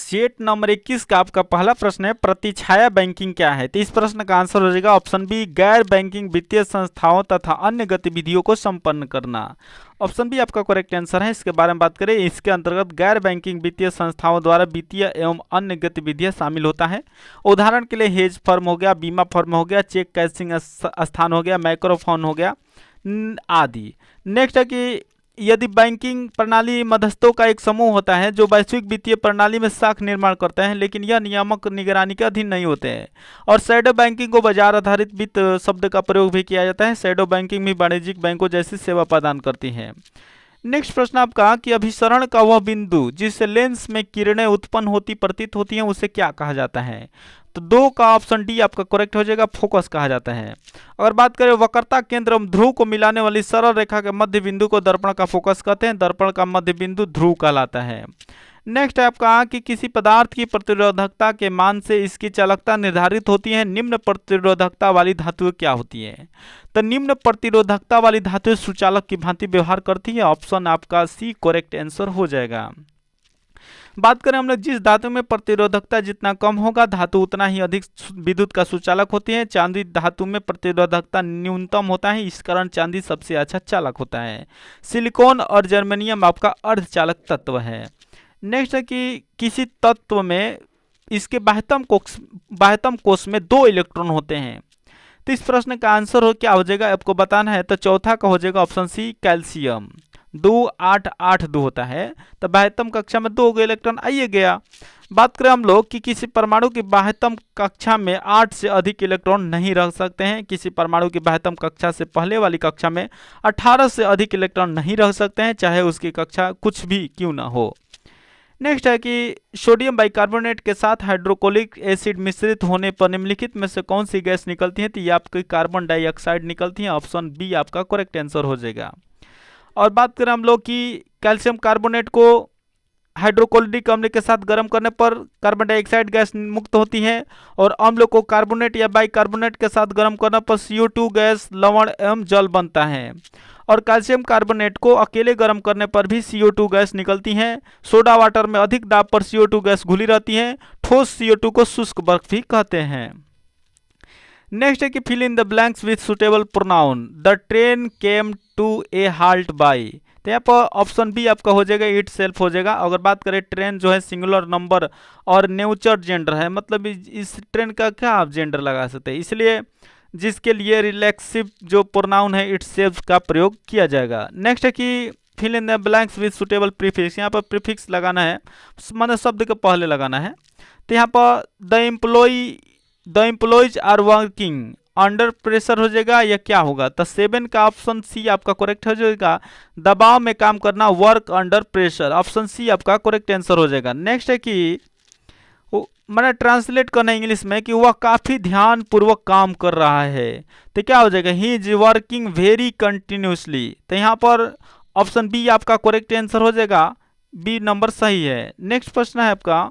Set number 21 का आपका पहला प्रश्न है, प्रतिछाया बैंकिंग क्या है? तो इस प्रश्न का आंसर हो जाएगा ऑप्शन बी, गैर बैंकिंग वित्तीय संस्थाओं तथा अन्य गतिविधियों को संपन्न करना। ऑप्शन बी आपका करेक्ट आंसर है। इसके बारे में बात करें, इसके अंतर्गत गैर बैंकिंग वित्तीय संस्थाओं द्वारा वित्तीय एवं अन्य गतिविधियां शामिल होता है। उदाहरण के लिए हेज फर्म हो गया, बीमा फर्म हो गया, चेक कैशिंग स्थान हो गया, माइक्रोफोन हो गया आदि। नेक्स्ट है कि यदि बैंकिंग प्रणाली मध्यस्थों का एक समूह होता है जो वैश्विक वित्तीय प्रणाली में शाख निर्माण करते हैं, लेकिन यह नियामक निगरानी के अधीन नहीं होते हैं। और शैडो बैंकिंग को बाजार आधारित वित्त शब्द का प्रयोग भी किया जाता है। शैडो बैंकिंग भी वाणिज्यिक बैंकों जैसी सेवा प्रदान करती है। नेक्स्ट प्रश्न आपका कि अभिसरण का वह बिंदु जिससे लेंस में किरणें उत्पन्न होती प्रतीत होती हैं उसे क्या कहा जाता है? तो दो का ऑप्शन डी आपका करेक्ट हो जाएगा, फोकस कहा जाता है। अगर बात करें वक्रता केंद्र एवं ध्रुव को मिलाने वाली सरल रेखा के मध्य बिंदु को दर्पण का फोकस कहते हैं। दर्पण का मध्य बिंदु ध्रुव कहलाता है। नेक्स्ट है आपका कि किसी पदार्थ की प्रतिरोधकता के मान से इसकी चालकता निर्धारित होती है। निम्न प्रतिरोधकता वाली धातुएं क्या होती है? तो निम्न प्रतिरोधकता वाली धातुएं सुचालक की भांति व्यवहार करती है। ऑप्शन आपका सी करेक्ट आंसर हो जाएगा। बात करें हम लोग जिस धातु में प्रतिरोधकता जितना कम होगा धातु उतना ही अधिक विद्युत का सुचालक होती है। चांदी धातु में प्रतिरोधकता न्यूनतम होता है, इस कारण चांदी सबसे अच्छा चालक होता है। सिलिकॉन और जर्मेनियम आपका अर्धचालक तत्व है। नेक्स्ट है कि किसी तत्व में इसके बाह्यतम कोष में 2 इलेक्ट्रॉन होते हैं। तो इस प्रश्न का आंसर हो क्या हो जाएगा आपको बताना है। तो चौथा का हो जाएगा ऑप्शन सी, कैल्शियम। 2 8 8 2 होता है। तो बाह्यतम कक्षा में 2 इलेक्ट्रॉन आइए गया। बात करें हम लोग कि किसी परमाणु की बाह्यतम कक्षा में 8 से अधिक इलेक्ट्रॉन नहीं रह सकते हैं। किसी परमाणु की बाह्यतम कक्षा से पहले वाली कक्षा में 18 से अधिक इलेक्ट्रॉन नहीं रह सकते हैं, चाहे उसकी कक्षा कुछ भी क्यों ना हो। नेक्स्ट है कि सोडियम बाइकार्बोनेट के साथ हाइड्रोक्लोरिक एसिड मिश्रित होने पर निम्नलिखित में से कौन सी गैस निकलती है? तो ये आपकी कार्बन डाइऑक्साइड निकलती है। ऑप्शन बी आपका करेक्ट आंसर हो जाएगा। और बात करें हम लोग कि कैल्शियम कार्बोनेट को हाइड्रोक्लोरिक अम्ल के साथ गर्म करने पर कार्बन डाइऑक्साइड गैस मुक्त होती है। और अम्ल को कार्बोनेट या बाइकार्बोनेट के साथ गर्म करने पर CO2 गैस, लवण एवं जल बनता है। और कैल्शियम कार्बोनेट को अकेले गर्म करने पर भी CO2 गैस निकलती है। सोडा वाटर में अधिक दाब पर CO2 गैस घुली रहती है। ठोस CO2 को शुष्क बर्फ भी कहते हैं। नेक्स्ट है कि fill in the blanks with suitable pronoun. The train came to a halt by. तो यहाँ पर ऑप्शन बी आपका हो जाएगा, इट सेल्फ हो जाएगा। अगर बात करें ट्रेन जो है सिंगुलर नंबर और नेचर जेंडर है, मतलब इस ट्रेन का क्या आप जेंडर लगा सकते हैं, इसलिए जिसके लिए रिलैक्सिव जो प्रोनाउन है इट सेल्फ का प्रयोग किया जाएगा। नेक्स्ट है कि fill in the blanks with suitable prefix. यहाँ पर प्रीफिक्स लगाना है, माने शब्द के पहले लगाना है। तो यहाँ पर the employees are working under pressure हो जाएगा या क्या होगा? तो 7 का ऑप्शन सी आपका करेक्ट हो जाएगा। दबाव में काम करना, work under pressure. Option C आपका करेक्ट आंसर हो जाएगा। नेक्स्ट है कि मैंने ट्रांसलेट करना है इंग्लिश में कि वह काफ़ी ध्यान पूर्वक काम कर रहा है। तो क्या हो जाएगा? He is working very continuously. तो यहाँ पर ऑप्शन बी आपका करेक्ट आंसर हो जाएगा। बी नंबर सही है। नेक्स्ट प्रश्न है आपका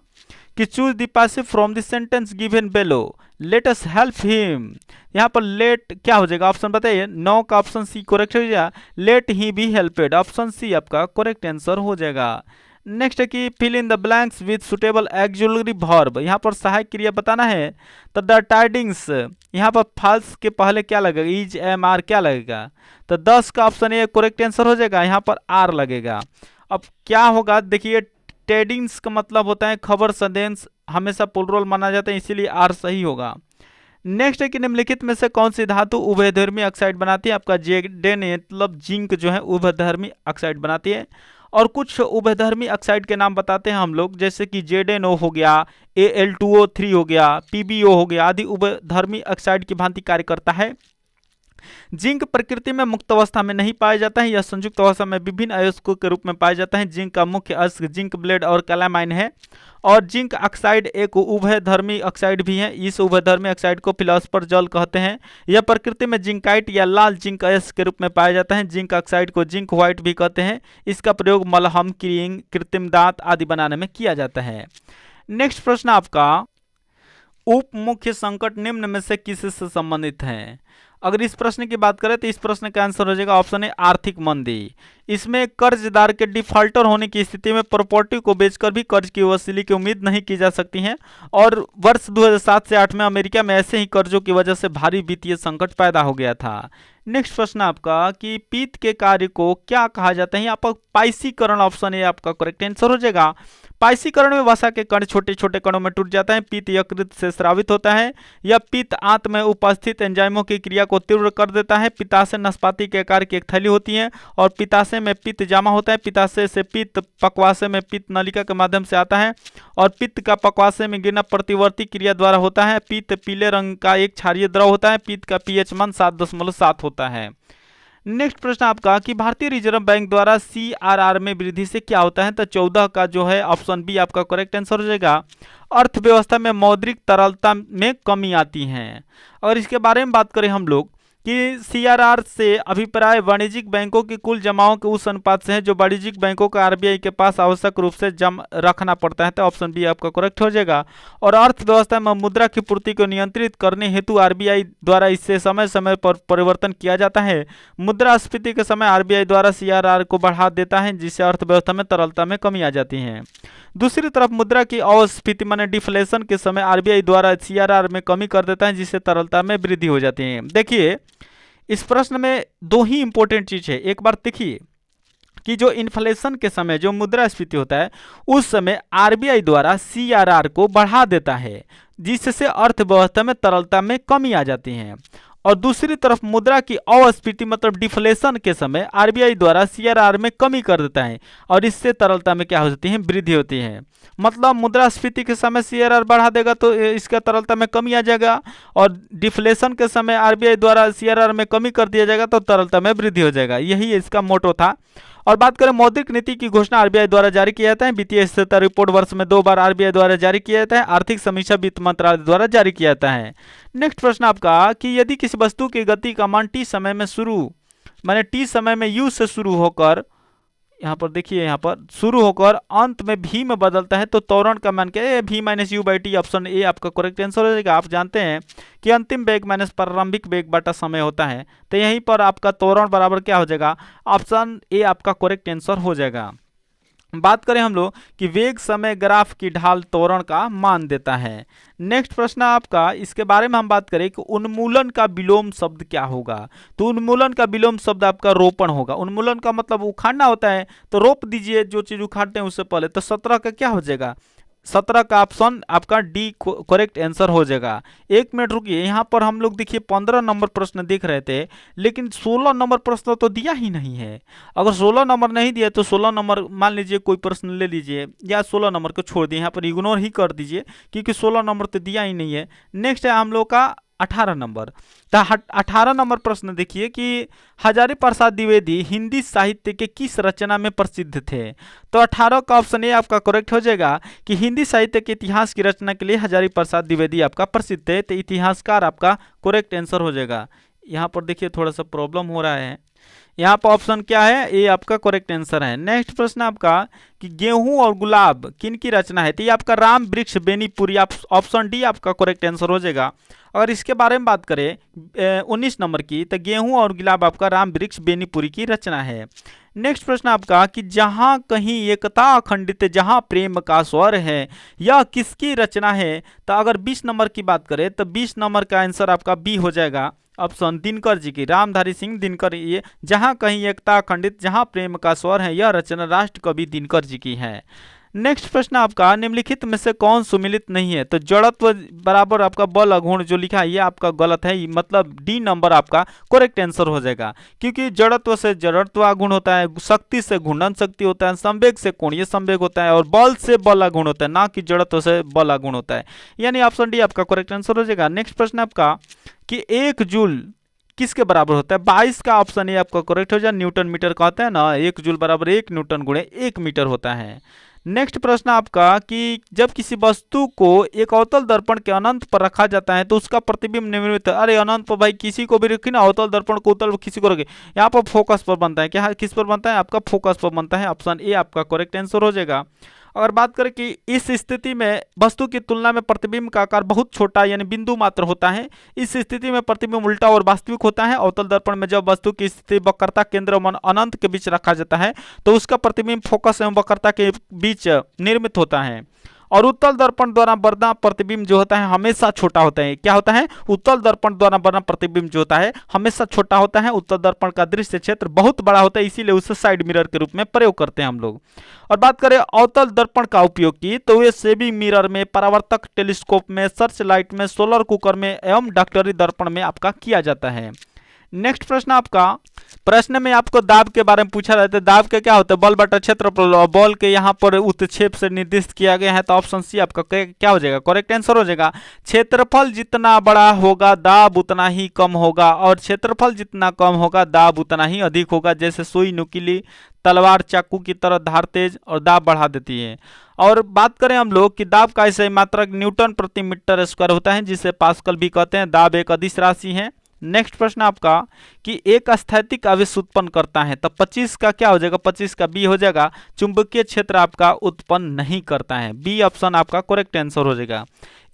कि choose the passive from the sentence given below. Let us help him. यहाँ पर लेट क्या हो जाएगा? ऑप्शन बताइए। 9 का ऑप्शन सी करेक्ट हो जाएगा। Let he be helped. Option C आपका करेक्ट आंसर हो जाएगा। नेक्स्ट है कि fill in the blanks with suitable auxiliary verb. यहाँ पर सहायक क्रिया बताना है। तो द टाइडिंग्स, यहाँ पर फॉल्स के पहले क्या लगेगा? इज एम आर क्या लगेगा? तो 10 का ऑप्शन ए करेक्ट आंसर हो जाएगा। यहाँ पर आर लगेगा। अब क्या होगा देखिए, टाइडिंग्स का मतलब होता है खबर, संदेश, हमेशा प्लुरल माना जाता है, इसीलिए आर सही होगा। नेक्स्ट है कि निम्नलिखित में से कौन सी धातु उभयधर्मी ऑक्साइड बनाती है? आपका जेडेन मतलब जिंक जो है उभयधर्मी ऑक्साइड बनाती है। और कुछ उभयधर्मी ऑक्साइड के नाम बताते हैं हम लोग, जैसे कि ZnO हो गया, Al2O3 हो गया, PbO हो गया आदि उभयधर्मी ऑक्साइड की भांति कार्य करता है। जिंक प्रकृति में मुक्त अवस्था में नहीं पाया जाता है, यह संयुक्त अवस्था में विभिन्न अयस्कों के रूप में पाया जाता है। जिंक का मुख्य अयस्क जिंक ब्लेड और कैलामाइन है। और जिंक ऑक्साइड एक उभयधर्मी ऑक्साइड भी है। इस उभयधर्मी ऑक्साइड को फिलॉसफर जल कहते हैं। यह प्रकृति में जिंकाइट या लाल जिंक अयस्क के रूप में पाया जाता है। जिंक ऑक्साइड को जिंक व्हाइट भी कहते हैं। इसका प्रयोग मलहम, क्रीम, कृत्रिम दांत आदि बनाने में किया जाता है। नेक्स्ट प्रश्न आपका, उप मुख्य संकट निम्न में से किससे संबंधित है? अगर इस प्रश्न की बात करें तो इस प्रश्न का आंसर हो जाएगा ऑप्शन ए आर्थिक मंदी। इसमें कर्जदार के डिफॉल्टर होने की स्थिति में प्रॉपर्टी को बेचकर भी कर्ज की वसूली की उम्मीद नहीं की जा सकती है। और वर्ष 2007 से 8 में अमेरिका में ऐसे ही कर्जों की वजह से भारी वित्तीय संकट पैदा हो गया था। नेक्स्ट प्रश्न आपका कि पित्त के कार्य को क्या कहा जाता है? यहाँ पर पाइसीकरण ऑप्शन ए आपका करेक्ट आंसर हो जाएगा। पाइसीकरण में वसा के कण छोटे छोटे कणों में टूट जाता है, पित्त यकृत से स्रावित होता है। यह पित्त आंत में उपस्थित एंजाइमों की क्रिया को तीव्र कर देता है। पित्ताशय नाशपाती के आकार की एक थैली होती है और पित्ताशय में पित्त जमा होता है। पित्ताशय से पित्त पक्वाशय में पित्त नलिका के माध्यम से आता है और पित्त का पक्वाशय में गिरना प्रतिवर्ती क्रिया द्वारा होता है। पित्त पीले रंग का एक क्षारीय द्रव होता है। पित्त का पीएच मान 7.7 होता है। नेक्स्ट प्रश्न आपका कि भारतीय रिजर्व बैंक द्वारा सीआरआर में वृद्धि से क्या होता है? तो 14 का जो है ऑप्शन बी आपका करेक्ट आंसर हो जाएगा। अर्थव्यवस्था में मौद्रिक तरलता में कमी आती है। और इसके बारे में बात करें हम लोग कि सीआरआर से अभिप्राय वाणिज्यिक बैंकों की कुल जमाओं के उस अनुपात से है जो वाणिज्यिक बैंकों का आरबीआई के पास आवश्यक रूप से रखना पड़ता है। तो ऑप्शन बी आपका करेक्ट हो जाएगा। और अर्थव्यवस्था में मुद्रा की पूर्ति को नियंत्रित करने हेतु आरबीआई द्वारा इससे समय समय पर परिवर्तन किया जाता है। मुद्रास्फीति के समय आरबीआई द्वारा सीआरआर को बढ़ा देता है जिससे अर्थव्यवस्था में तरलता में कमी आ जाती है। दूसरी तरफ मुद्रा की अस्फीति माने डिफ्लेशन के समय आरबीआई द्वारा सीआरआर में कमी कर देता है जिससे तरलता में वृद्धि हो जाती है। देखिए इस प्रश्न में दो ही इंपॉर्टेंट चीज है। एक बार देखिए कि जो इन्फ्लेशन के समय जो मुद्रास्फीति होता है उस समय आरबीआई द्वारा सीआरआर को बढ़ा देता है जिससे अर्थव्यवस्था में तरलता में कमी आ जाती है। और दूसरी तरफ मुद्रा की अस्फीति मतलब डिफ्लेशन के समय आरबीआई द्वारा सीआरआर में कमी कर देता है और इससे तरलता में क्या हो जाती है? वृद्धि होती है। मतलब मुद्रास्फीति के समय सीआरआर बढ़ा देगा तो इसका तरलता में कमी आ जाएगा और डिफ्लेशन के समय आरबीआई द्वारा सीआरआर में कमी कर दिया जाएगा तो तरलता में वृद्धि हो जाएगा। यही इसका मोटो था। और बात करें मौद्रिक नीति की घोषणा आरबीआई द्वारा जारी किया जाता है। वित्तीय स्थिरता रिपोर्ट वर्ष में 2 बार आरबीआई द्वारा जारी किया जाता है। आर्थिक समीक्षा वित्त मंत्रालय द्वारा जारी किया जाता है। नेक्स्ट प्रश्न आपका कि यदि किसी वस्तु की गति का मान टी समय में टी समय में यू से शुरू होकर यहाँ पर देखिए यहाँ पर शुरू होकर अंत में भी में बदलता है तो त्वरण का मान क्या है? v minus you by T. Option A आपका करेक्ट आंसर हो जाएगा। आप जानते हैं कि अंतिम वेग माइनस प्रारंभिक वेग बटा समय होता है तो यहीं पर आपका त्वरण बराबर क्या हो जाएगा? ऑप्शन ए आपका करेक्ट आंसर हो जाएगा। बात करें हम लोग कि वेग समय ग्राफ की ढाल त्वरण का मान देता है। नेक्स्ट प्रश्न आपका इसके बारे में हम बात करें कि उन्मूलन का विलोम शब्द क्या होगा? तो उन्मूलन का विलोम शब्द आपका रोपण होगा। उन्मूलन का मतलब उखाड़ना होता है तो रोप दीजिए जो चीज उखाड़ते हैं उससे पहले। तो 17 का क्या हो जाएगा? 17 का ऑप्शन आपका डी करेक्ट आंसर हो जाएगा। 1 मिनट रुकिए, यहाँ पर हम लोग देखिए 15 नंबर प्रश्न देख रहे थे लेकिन 16 नंबर प्रश्न तो दिया ही नहीं है। अगर 16 नंबर नहीं दिया तो 16 नंबर मान लीजिए कोई प्रश्न ले लीजिए या 16 नंबर को छोड़ दिए, यहाँ पर इग्नोर ही कर दीजिए क्योंकि 16 नंबर तो दिया ही नहीं है। नेक्स्ट है हम लोग का 18 नंबर। तो 18 नंबर प्रश्न देखिए कि हजारी प्रसाद द्विवेदी हिंदी साहित्य के किस रचना में प्रसिद्ध थे? तो 18 का ऑप्शन ए आपका करेक्ट हो जाएगा कि हिंदी साहित्य के इतिहास की रचना के लिए हजारी प्रसाद द्विवेदी आपका प्रसिद्ध थे। तो इतिहासकार आपका करेक्ट आंसर हो जाएगा। यहाँ पर देखिए थोड़ा सा प्रॉब्लम हो रहा है। यहाँ पर ऑप्शन क्या है? ए आपका करेक्ट आंसर है। नेक्स्ट प्रश्न आपका कि गेहूं और गुलाब किन की रचना है? तो ये आपका राम वृक्ष बेनीपुरी। ऑप्शन डी आपका करेक्ट आंसर हो जाएगा। अगर इसके बारे में बात करें 19 नंबर की तो गेहूं और गुलाब आपका राम वृक्ष बेनीपुरी की रचना है। नेक्स्ट प्रश्न आपका कि जहां कहीं एकता अखंडित जहां प्रेम का स्वर है यह किसकी रचना है? तो अगर 20 नंबर की बात करें तो 20 नंबर का आंसर आपका बी हो जाएगा। ऑप्शन दिनकर जी की, रामधारी सिंह दिनकर। ये जहां कहीं एकता अखंडित जहां प्रेम का स्वर है यह रचना राष्ट्र कवि दिनकर जी की है। नेक्स्ट प्रश्न आपका निम्नलिखित में से कौन सुमिलित नहीं है? तो जड़त्व बराबर आपका बल अगुण जो लिखा है ये आपका गलत है, मतलब डी नंबर आपका करेक्ट आंसर हो जाएगा क्योंकि जड़त्व से जड़त्व अगुण होता है, शक्ति से घूर्णन शक्ति होता है, संवेग से कोणीय संवेग होता है और बल से बल अगुण होता है, ना कि जड़त्व से बल अगुण होता है। यानी ऑप्शन डी आपका करेक्ट आंसर हो जाएगा। नेक्स्ट प्रश्न आपका कि 1 जूल किसके बराबर होता है? 22 का ऑप्शन ए आपका करेक्ट हो जाए। न्यूटन मीटर कहते हैं ना, 1 जूल बराबर 1 न्यूटन गुणे 1 मीटर होता है। नेक्स्ट प्रश्न आपका कि जब किसी वस्तु को एक अवतल दर्पण के अनंत पर रखा जाता है तो उसका प्रतिबिंब निर्मित, अरे अनंत पर भाई किसी को भी रखी ना, अवतल दर्पण को उत्तल किसी को रखे, यहाँ पर फोकस पर बनता है। क्या किस पर बनता है? आपका फोकस पर बनता है। ऑप्शन ए आपका करेक्ट आंसर हो जाएगा। अगर बात करें कि इस स्थिति में वस्तु की तुलना में प्रतिबिंब का आकार बहुत छोटा यानी बिंदु मात्र होता है, इस स्थिति में प्रतिबिंब उल्टा और वास्तविक होता है। अवतल दर्पण में जब वस्तु की स्थिति वक्रता, केंद्र और अनंत के बीच रखा जाता है तो उसका प्रतिबिंब फोकस एवं वक्रता के बीच निर्मित होता है। और उत्तल दर्पण द्वारा बना प्रतिबिंब जो होता है हमेशा छोटा होता है। क्या होता है? उत्तल दर्पण द्वारा बना प्रतिबिंब जो होता है हमेशा छोटा होता है। उत्तल दर्पण का दृश्य क्षेत्र बहुत बड़ा होता है, इसीलिए उसे साइड मिरर के रूप में प्रयोग करते हैं हम लोग। और बात करें अवतल दर्पण का उपयोग की, तो वे सेविंग मिरर में, परावर्तक टेलीस्कोप में, सर्च लाइट में, सोलर कुकर में एवं डॉक्टरी दर्पण में आपका किया जाता है। नेक्स्ट प्रश्न आपका, प्रश्न में आपको दाब के बारे में पूछा रहता है। दाब के क्या होता है? बल बटा क्षेत्र, बॉल के यहाँ पर उत्क्षेप से निर्दिष्ट किया गया है। तो ऑप्शन सी आपका क्या हो जाएगा? करेक्ट आंसर हो जाएगा। क्षेत्रफल जितना बड़ा होगा दाब उतना ही कम होगा, और क्षेत्रफल जितना कम होगा दाब उतना ही अधिक होगा। जैसे सुई नुकीली, तलवार चाकू की तरह धार तेज और दाब बढ़ा देती है। और बात करें हम लोग कि दाब का ऐसे मात्रक न्यूटन प्रति मीटर स्क्वायर होता है, जिसे पास्कल भी कहते हैं। दाब एक अदिश राशि है। नेक्स्ट प्रश्न आपका कि एक स्थैतिक आवेश उत्पन्न करता है, तो 25 का क्या हो जाएगा? 25 का बी हो जाएगा। चुंबकीय क्षेत्र आपका उत्पन्न नहीं करता है, बी ऑप्शन आपका करेक्ट आंसर हो जाएगा।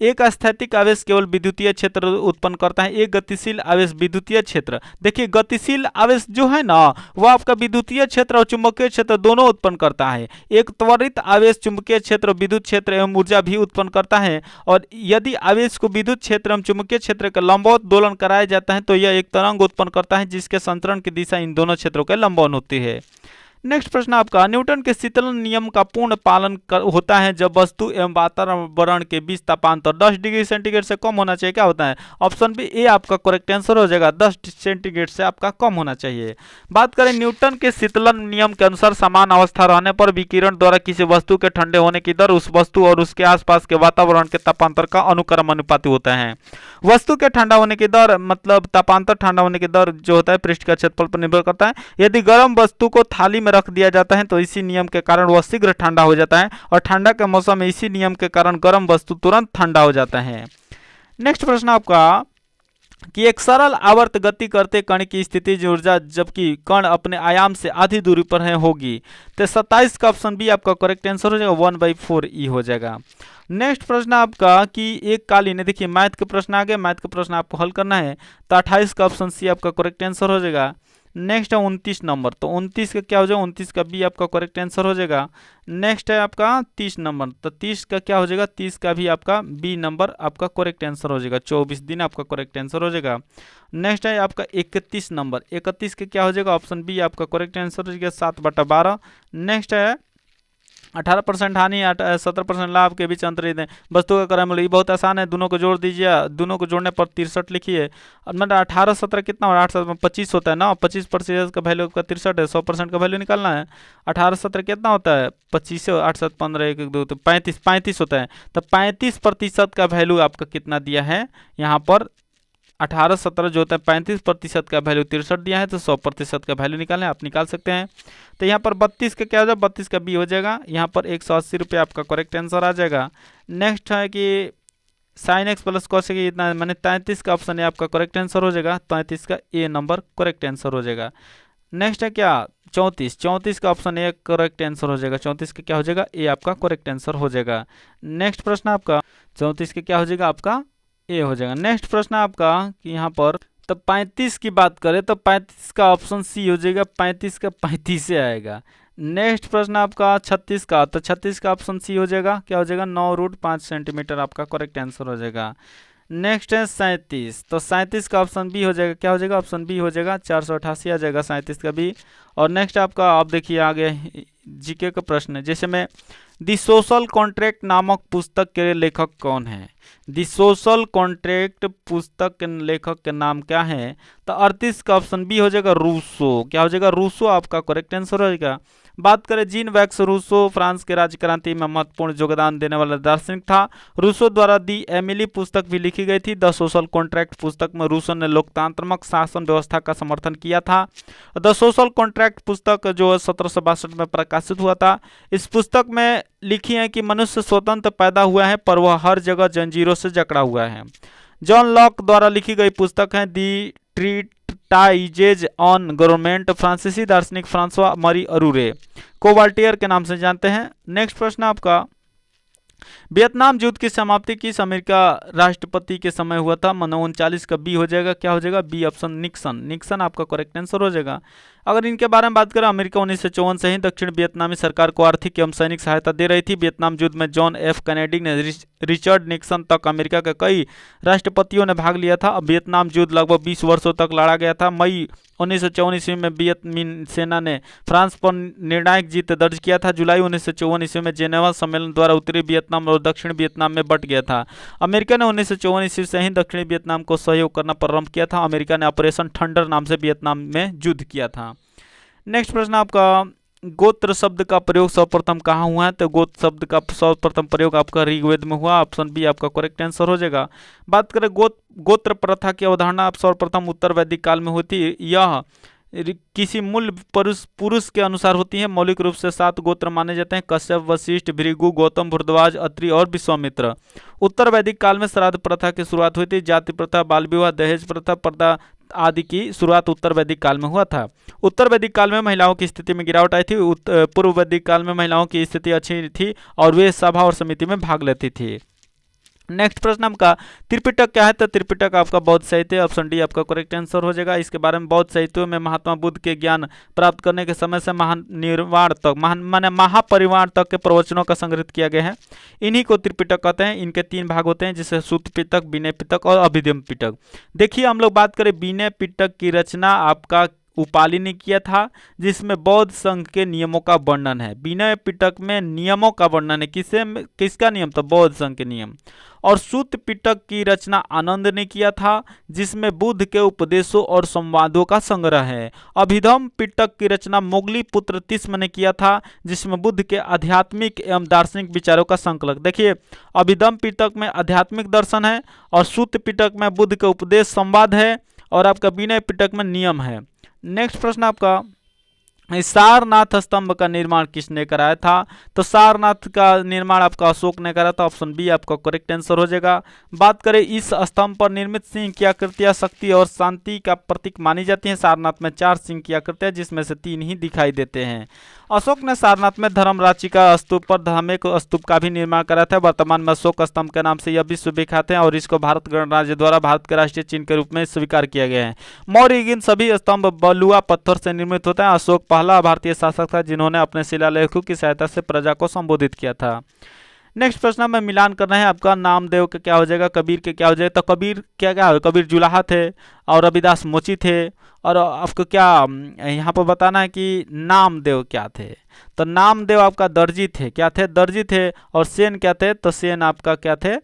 एक स्थैतिक आवेश केवल विद्युतीय क्षेत्र उत्पन्न करता है, एक गतिशील आवेश विद्युतीय क्षेत्र। देखिए गतिशील आवेश जो है ना वो आपका विद्युतीय क्षेत्र और चुंबकीय क्षेत्र दोनों उत्पन्न करता है। एक त्वरित आवेश चुंबकीय क्षेत्र, विद्युत क्षेत्र एवं ऊर्जा भी उत्पन्न करता है। और यदि आवेश को विद्युत क्षेत्र एवं चुंबकीय क्षेत्र के लंबवत दोलन कराया जाता है तो यह एक तरंग उत्पन्न करता है, जिसके संचरण की दिशा इन दोनों क्षेत्रों के लंबवत होती है। नेक्स्ट प्रश्न आपका, न्यूटन के शीतलन नियम का पूर्ण पालन होता है जब वस्तु एवं वातावरण के बीच तापांतर 10 डिग्री सेंटीग्रेड से कम होना चाहिए। क्या होता है? ऑप्शन बी ए आपका करेक्ट आंसर हो जाएगा। 10 सेंटीग्रेड से आपका कम होना चाहिए। बात करें न्यूटन के शीतलन नियम के अनुसार समान अवस्था रहने पर विकिरण द्वारा किसी वस्तु के ठंडे होने की दर उस वस्तु और उसके आसपास के वातावरण के तापांतर का अनुक्रम अनुपाती होता है। वस्तु के ठंडा होने की दर मतलब तापांतर ठंडा होने की दर जो होता है पृष्ठ का क्षेत्रफल पर निर्भर करता है। यदि गर्म वस्तु को थाली में रख दिया जाता है तो इसी नियम के कारण वह शीघ्र ठंडा हो जाता है, और ठंडा के मौसम में इसी नियम के कारण गर्म वस्तु तुरंत ठंडा हो जाता है। नेक्स्ट प्रश्न आपका कि एक सरल आवर्त गति करते कण की स्थितिज ऊर्जा जबकि कण अपने आयाम से आधी दूरी पर है होगी, तो 27 का ऑप्शन बी आपका करेक्ट आंसर हो जाएगा। 1/4 हो जाएगा। नेक्स्ट प्रश्न आपका कि एक कालीन है, देखिए मैथ के प्रश्न आ गए, मैथ के प्रश्न आपको हल करना है, तो 28 का ऑप्शन सी आपका करेक्ट आंसर हो जाएगा। नेक्स्ट है 29 नंबर, तो 29 का क्या हो जाएगा? 29 का बी आपका करेक्ट आंसर हो जाएगा। नेक्स्ट है आपका 30 नंबर, तो 30 का क्या हो जाएगा? 30 का भी आपका बी नंबर आपका करेक्ट आंसर हो जाएगा। 24 दिन आपका करेक्ट आंसर हो जाएगा। नेक्स्ट है आपका 31 नंबर, 31 का क्या हो जाएगा? ऑप्शन बी आपका करेक्ट आंसर हो जाएगा 7/12। नेक्स्ट है 18% हानि 17% लाभ के बीच अंतर दें वस्तु का क्रम। ये बहुत आसान है, दोनों को जोड़ दीजिए, दोनों को जोड़ने पर 63 लिखिए। मतलब 18 17 कितना हो रहा है? 8 7 25 होता है ना, 25% का वैल्यू का 63 है, 100% का वैल्यू निकालना है। 18 17 कितना होता है? 25 से 8 7 15 1 1 2 तो 35 होता है। तो 35% का वैल्यू आपका कितना दिया है यहाँ पर? 18 17 जो होता है 35% का वैल्यू 63 दिया है, तो 100% का वैल्यू निकालना है, आप निकाल सकते हैं। तो यहाँ पर 32 का क्या हो जाएगा? 32 का बी हो जाएगा। यहाँ पर 180 रुपये आपका करेक्ट आंसर आ जाएगा। नेक्स्ट है कि साइन एक्स प्लस कॉस की इतना मैंने 33 का ऑप्शन है आपका करेक्ट आंसर हो जाएगा। 33 का ए नंबर करेक्ट आंसर हो जाएगा। नेक्स्ट है क्या? 34 का ऑप्शन ए करेक्ट आंसर हो जाएगा। 34 का क्या हो जाएगा? ए आपका करेक्ट आंसर हो जाएगा। नेक्स्ट प्रश्न आपका 34 का क्या हो जाएगा? आपका ए हो जाएगा। नेक्स्ट प्रश्न आपका कि यहाँ पर तो 35 की बात करें तो 35 का ऑप्शन सी हो जाएगा। 35 का 35 से आएगा। नेक्स्ट प्रश्न आपका 36 का, तो 36 का ऑप्शन सी हो जाएगा। क्या हो जाएगा? 9√5 सेंटीमीटर आपका करेक्ट आंसर हो जाएगा। नेक्स्ट है 37, तो 37 का ऑप्शन बी हो जाएगा। क्या हो जाएगा? ऑप्शन बी हो जाएगा। 488 आ जाएगा 37 का बी। और नेक्स्ट आपका आप देखिए आगे जीके का प्रश्न है, जैसे में दी सोशल कॉन्ट्रैक्ट नामक पुस्तक के लेखक कौन है? दी सोशल कॉन्ट्रैक्ट पुस्तक के लेखक के नाम क्या है? तो 38 का ऑप्शन बी हो जाएगा रूसो। क्या हो जाएगा? रूसो आपका करेक्ट आंसर हो जाएगा। बात करें जीन वैक्स रूसो फ्रांस के राज्य क्रांति में महत्वपूर्ण योगदान देने वाला दार्शनिक था। रूसो द्वारा दी एमिली पुस्तक भी लिखी गई थी। द सोशल कॉन्ट्रैक्ट पुस्तक में रूसो ने लोकतांत्रिक शासन व्यवस्था का समर्थन किया था। द सोशल कॉन्ट्रैक्ट पुस्तक जो 1762 में प्रकाशित हुआ था, इस पुस्तक में लिखी है कि मनुष्य स्वतंत्र पैदा हुआ है पर वह हर जगह जंजीरों से जकड़ा हुआ है। जॉन लॉक द्वारा लिखी गई पुस्तक है दी ट्राइजेज ऑन गवर्नमेंट, फ्रांसीसी दार्शनिक फ्रांसवा मरी अरूरे को वॉल्टियर के नाम से जानते हैं। नेक्स्ट प्रश्न आपका, वियतनाम युद्ध की समाप्ति किस अमेरिका राष्ट्रपति के समय हुआ था? 1939 का बी हो जाएगा, क्या हो जाएगा? B option, Nixon. निक्सन आपका करेक्ट आंसर हो जाएगा। अगर इनके बारे में बात करें, अमेरिका 1954 से ही दक्षिण वियतनामी सरकार को आर्थिक एवं सैनिक सहायता दे रही थी। वियतनाम युद्ध में जॉन एफ कैनेडी ने रिचर्ड निक्सन तक अमेरिका के कई राष्ट्रपतियों ने भाग लिया था। अब वियतनाम युद्ध लगभग 20 वर्षों तक लड़ा गया था। मई 1954 ईस्वी में वियतनामी सेना ने फ्रांस पर निर्णायक जीत दर्ज किया था। जुलाई 1954 ईस्वी में जेनेवा सम्मेलन द्वारा उत्तरी वियतनाम और दक्षिण वियतनाम में बंट गया था। अमेरिका ने 1954 ईस्वी से ही दक्षिणी वियतनाम को सहयोग करना प्रारंभ किया था। अमेरिका ने ऑपरेशन थंडर नाम से वियतनाम में युद्ध किया था। नेक्स्ट प्रश्न आपका, गोत्र शब्द का प्रयोग सर्वप्रथम कहाँ हुआ है? तो गोत्र शब्द का सर्वप्रथम प्रयोग आपका ऋग्वेद में हुआ। ऑप्शन बी आपका करेक्ट आंसर हो जाएगा। बात करें गोत्र प्रथा की अवधारणा आप सर्वप्रथम उत्तर वैदिक काल में होती। यह किसी मूल पुरुष के अनुसार होती है। मौलिक रूप से 7 गोत्र माने जाते हैं: कश्यप, वशिष्ठ, भृगु, गौतम, भरद्वाज, अत्रि और विश्वामित्र। उत्तर वैदिक काल में श्राद्ध प्रथा की शुरुआत हुई थी। जाति प्रथा, बाल विवाह, दहेज प्रथा, पर्दा आदि की शुरुआत उत्तर वैदिक काल में हुआ था। उत्तर वैदिक काल में महिलाओं की स्थिति में गिरावट आई थी। पूर्व वैदिक काल में महिलाओं की स्थिति अच्छी थी और वे सभा और समिति में भाग लेती थी। नेक्स्ट प्रश्न आपका, त्रिपिटक क्या है? तो त्रिपिटक आपका बौद्ध साहित्य। ऑप्शन डी आपका करेक्ट आंसर हो जाएगा। इसके बारे में बौद्ध साहित्यों में महात्मा बुद्ध के ज्ञान प्राप्त करने के समय से महापरिवार तक के प्रवचनों का संग्रहित किया गया है। इन्हीं को त्रिपिटक कहते हैं। इनके 3 भाग होते हैं, जिसे सूत पिटक, विनय पिटक और अभिधम्म पिटक। देखिए, हम लोग बात करें विनय पिटक की रचना आपका उपाली ने किया था, जिसमें बौद्ध संघ के नियमों का वर्णन है। विनय पिटक में नियमों का वर्णन है। किसका नियम था? बौद्ध संघ के नियम। और सूत पिटक की रचना आनंद ने किया था, जिसमें बुद्ध के उपदेशों और संवादों का संग्रह है। अभिधम्म पिटक की रचना मोगली पुत्र तिस्म ने किया था, जिसमें बुद्ध के आध्यात्मिक एवं दार्शनिक विचारों का संकलन। देखिए, अभिधम्म पिटक में आध्यात्मिक दर्शन है और सूत पिटक में बुद्ध के उपदेश संवाद है और आपका विनय पिटक में नियम है। नेक्स्ट प्रश्न आपका, सारनाथ स्तंभ का निर्माण किसने कराया था? तो सारनाथ का निर्माण आपका अशोक ने करा था। ऑप्शन बी आपका करेक्ट आंसर हो जाएगा। बात करें, इस स्तंभ पर निर्मित सिंह की आकृतियां शक्ति और शांति का प्रतीक मानी जाती हैं। सारनाथ में 4 सिंह की आकृतियां, जिसमें से 3 ही दिखाई देते हैं। अशोक ने सारनाथ में धर्मराची का स्तूप पर धार्मिक स्तूप का भी निर्माण करा था। वर्तमान में अशोक स्तंभ के नाम से यह विश्व विख्यात है और इसको भारत गणराज्य द्वारा भारत के राष्ट्रीय चिन्ह के रूप में स्वीकार किया गया है। मौर्य सभी स्तंभ बलुआ पत्थर से निर्मित होता है। अशोक पहला भारतीय शासक था जिन्होंने अपने शिलालेखों की सहायता से प्रजा को संबोधित किया था। नेक्स्ट प्रश्न में मिलान करना है आपका, नामदेव के क्या हो जाएगा, कबीर के क्या हो जाएगा? तो कबीर क्या है? कबीर जुलाहा थे और रविदास मोची थे। और आपको क्या यहाँ पर बताना है कि नामदेव क्या थे? तो नामदेव आपका दर्जी थे। क्या थे? दर्जी थे। और सेन क्या थे? तो सेन आपका क्या थे?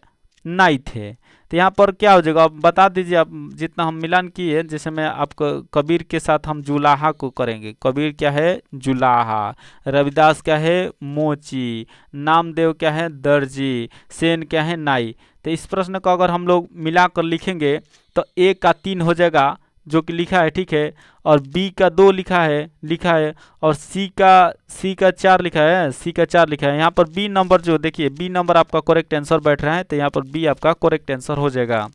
नाई थे। तो यहाँ पर क्या हो जाएगा, आप बता दीजिए। आप जितना हम मिलान किए, जैसे मैं आपको कबीर के साथ हम जुलाहा को करेंगे। कबीर क्या है? जुलाहा। रविदास क्या है? मोची। नामदेव क्या है? दर्जी। सेन क्या है? नाई। तो इस प्रश्न को अगर हम लोग मिलाकर लिखेंगे तो ए का 3 हो जाएगा, जो कि लिखा है, ठीक है। और बी का 2 लिखा है और सी का 4 लिखा है। सी का 4 लिखा है। यहाँ पर बी नंबर जो देखिए, बी नंबर आपका करेक्ट आंसर बैठ रहा है, तो यहाँ पर बी आपका करेक्ट आंसर हो जाएगा।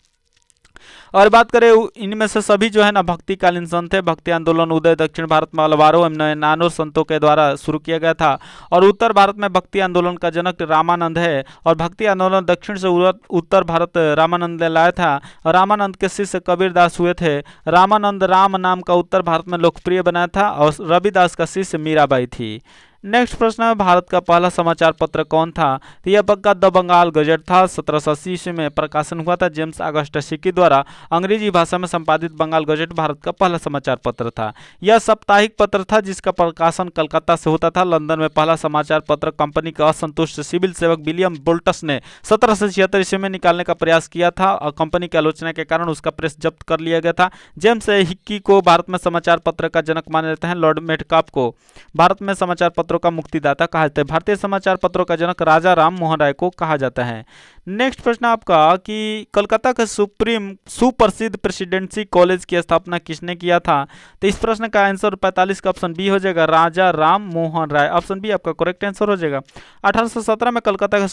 और बात करें, इनमें से सभी जो है ना भक्तिकालीन संत है। भक्ति आंदोलन उदय दक्षिण भारत में अलवारों एवं नानोर संतों के द्वारा शुरू किया गया था। और उत्तर भारत में भक्ति आंदोलन का जनक रामानंद है। और भक्ति आंदोलन दक्षिण से उत्तर भारत रामानंद ने लाया था। रामानंद के शिष्य कबीरदास हुए थे। रामानंद राम नाम का उत्तर भारत में लोकप्रिय बनाया था और रविदास का शिष्य मीराबाई थी। नेक्स्ट प्रश्न है, भारत का पहला समाचार पत्र कौन था? तो यह पक्का द बंगाल गजट था। 1780 ईस्वी में प्रकाशन हुआ था। जेम्स ऑगस्टस हिकी द्वारा अंग्रेजी भाषा में संपादित बंगाल गजट भारत का पहला समाचार पत्र था। यह साप्ताहिक पत्र था जिसका प्रकाशन कलकत्ता से होता था। लंदन में पहला समाचार पत्र कंपनी का असंतुष्ट सिविल सेवक विलियम बोल्टस ने 1776 ईस्वी में निकालने का प्रयास किया था और कंपनी की आलोचना के कारण उसका प्रेस जब्त कर लिया गया था। जेम्स हिक्की को भारत में समाचार पत्र का जनक माने जाते हैं। लॉर्ड मेटकाप को भारत में समाचार पत्र पत्रों का मुक्तिदाता कहा जाता है? भारतीय समाचार पत्रों का जनक राजा राम मोहन राय को कहा जाता है। नेक्स्ट प्रश्न आपका कि कोलकाता के सुप्रसिद्ध प्रेसिडेंसी कॉलेज की स्थापना किसने किया था? तो इस प्रश्न का आंसर 45 का ऑप्शन बी हो जाएगा, राजा राम मोहन राय। ऑप्शन बी आपका करेक्ट आंसर हो जाएगा। 1817 में कोलकाता के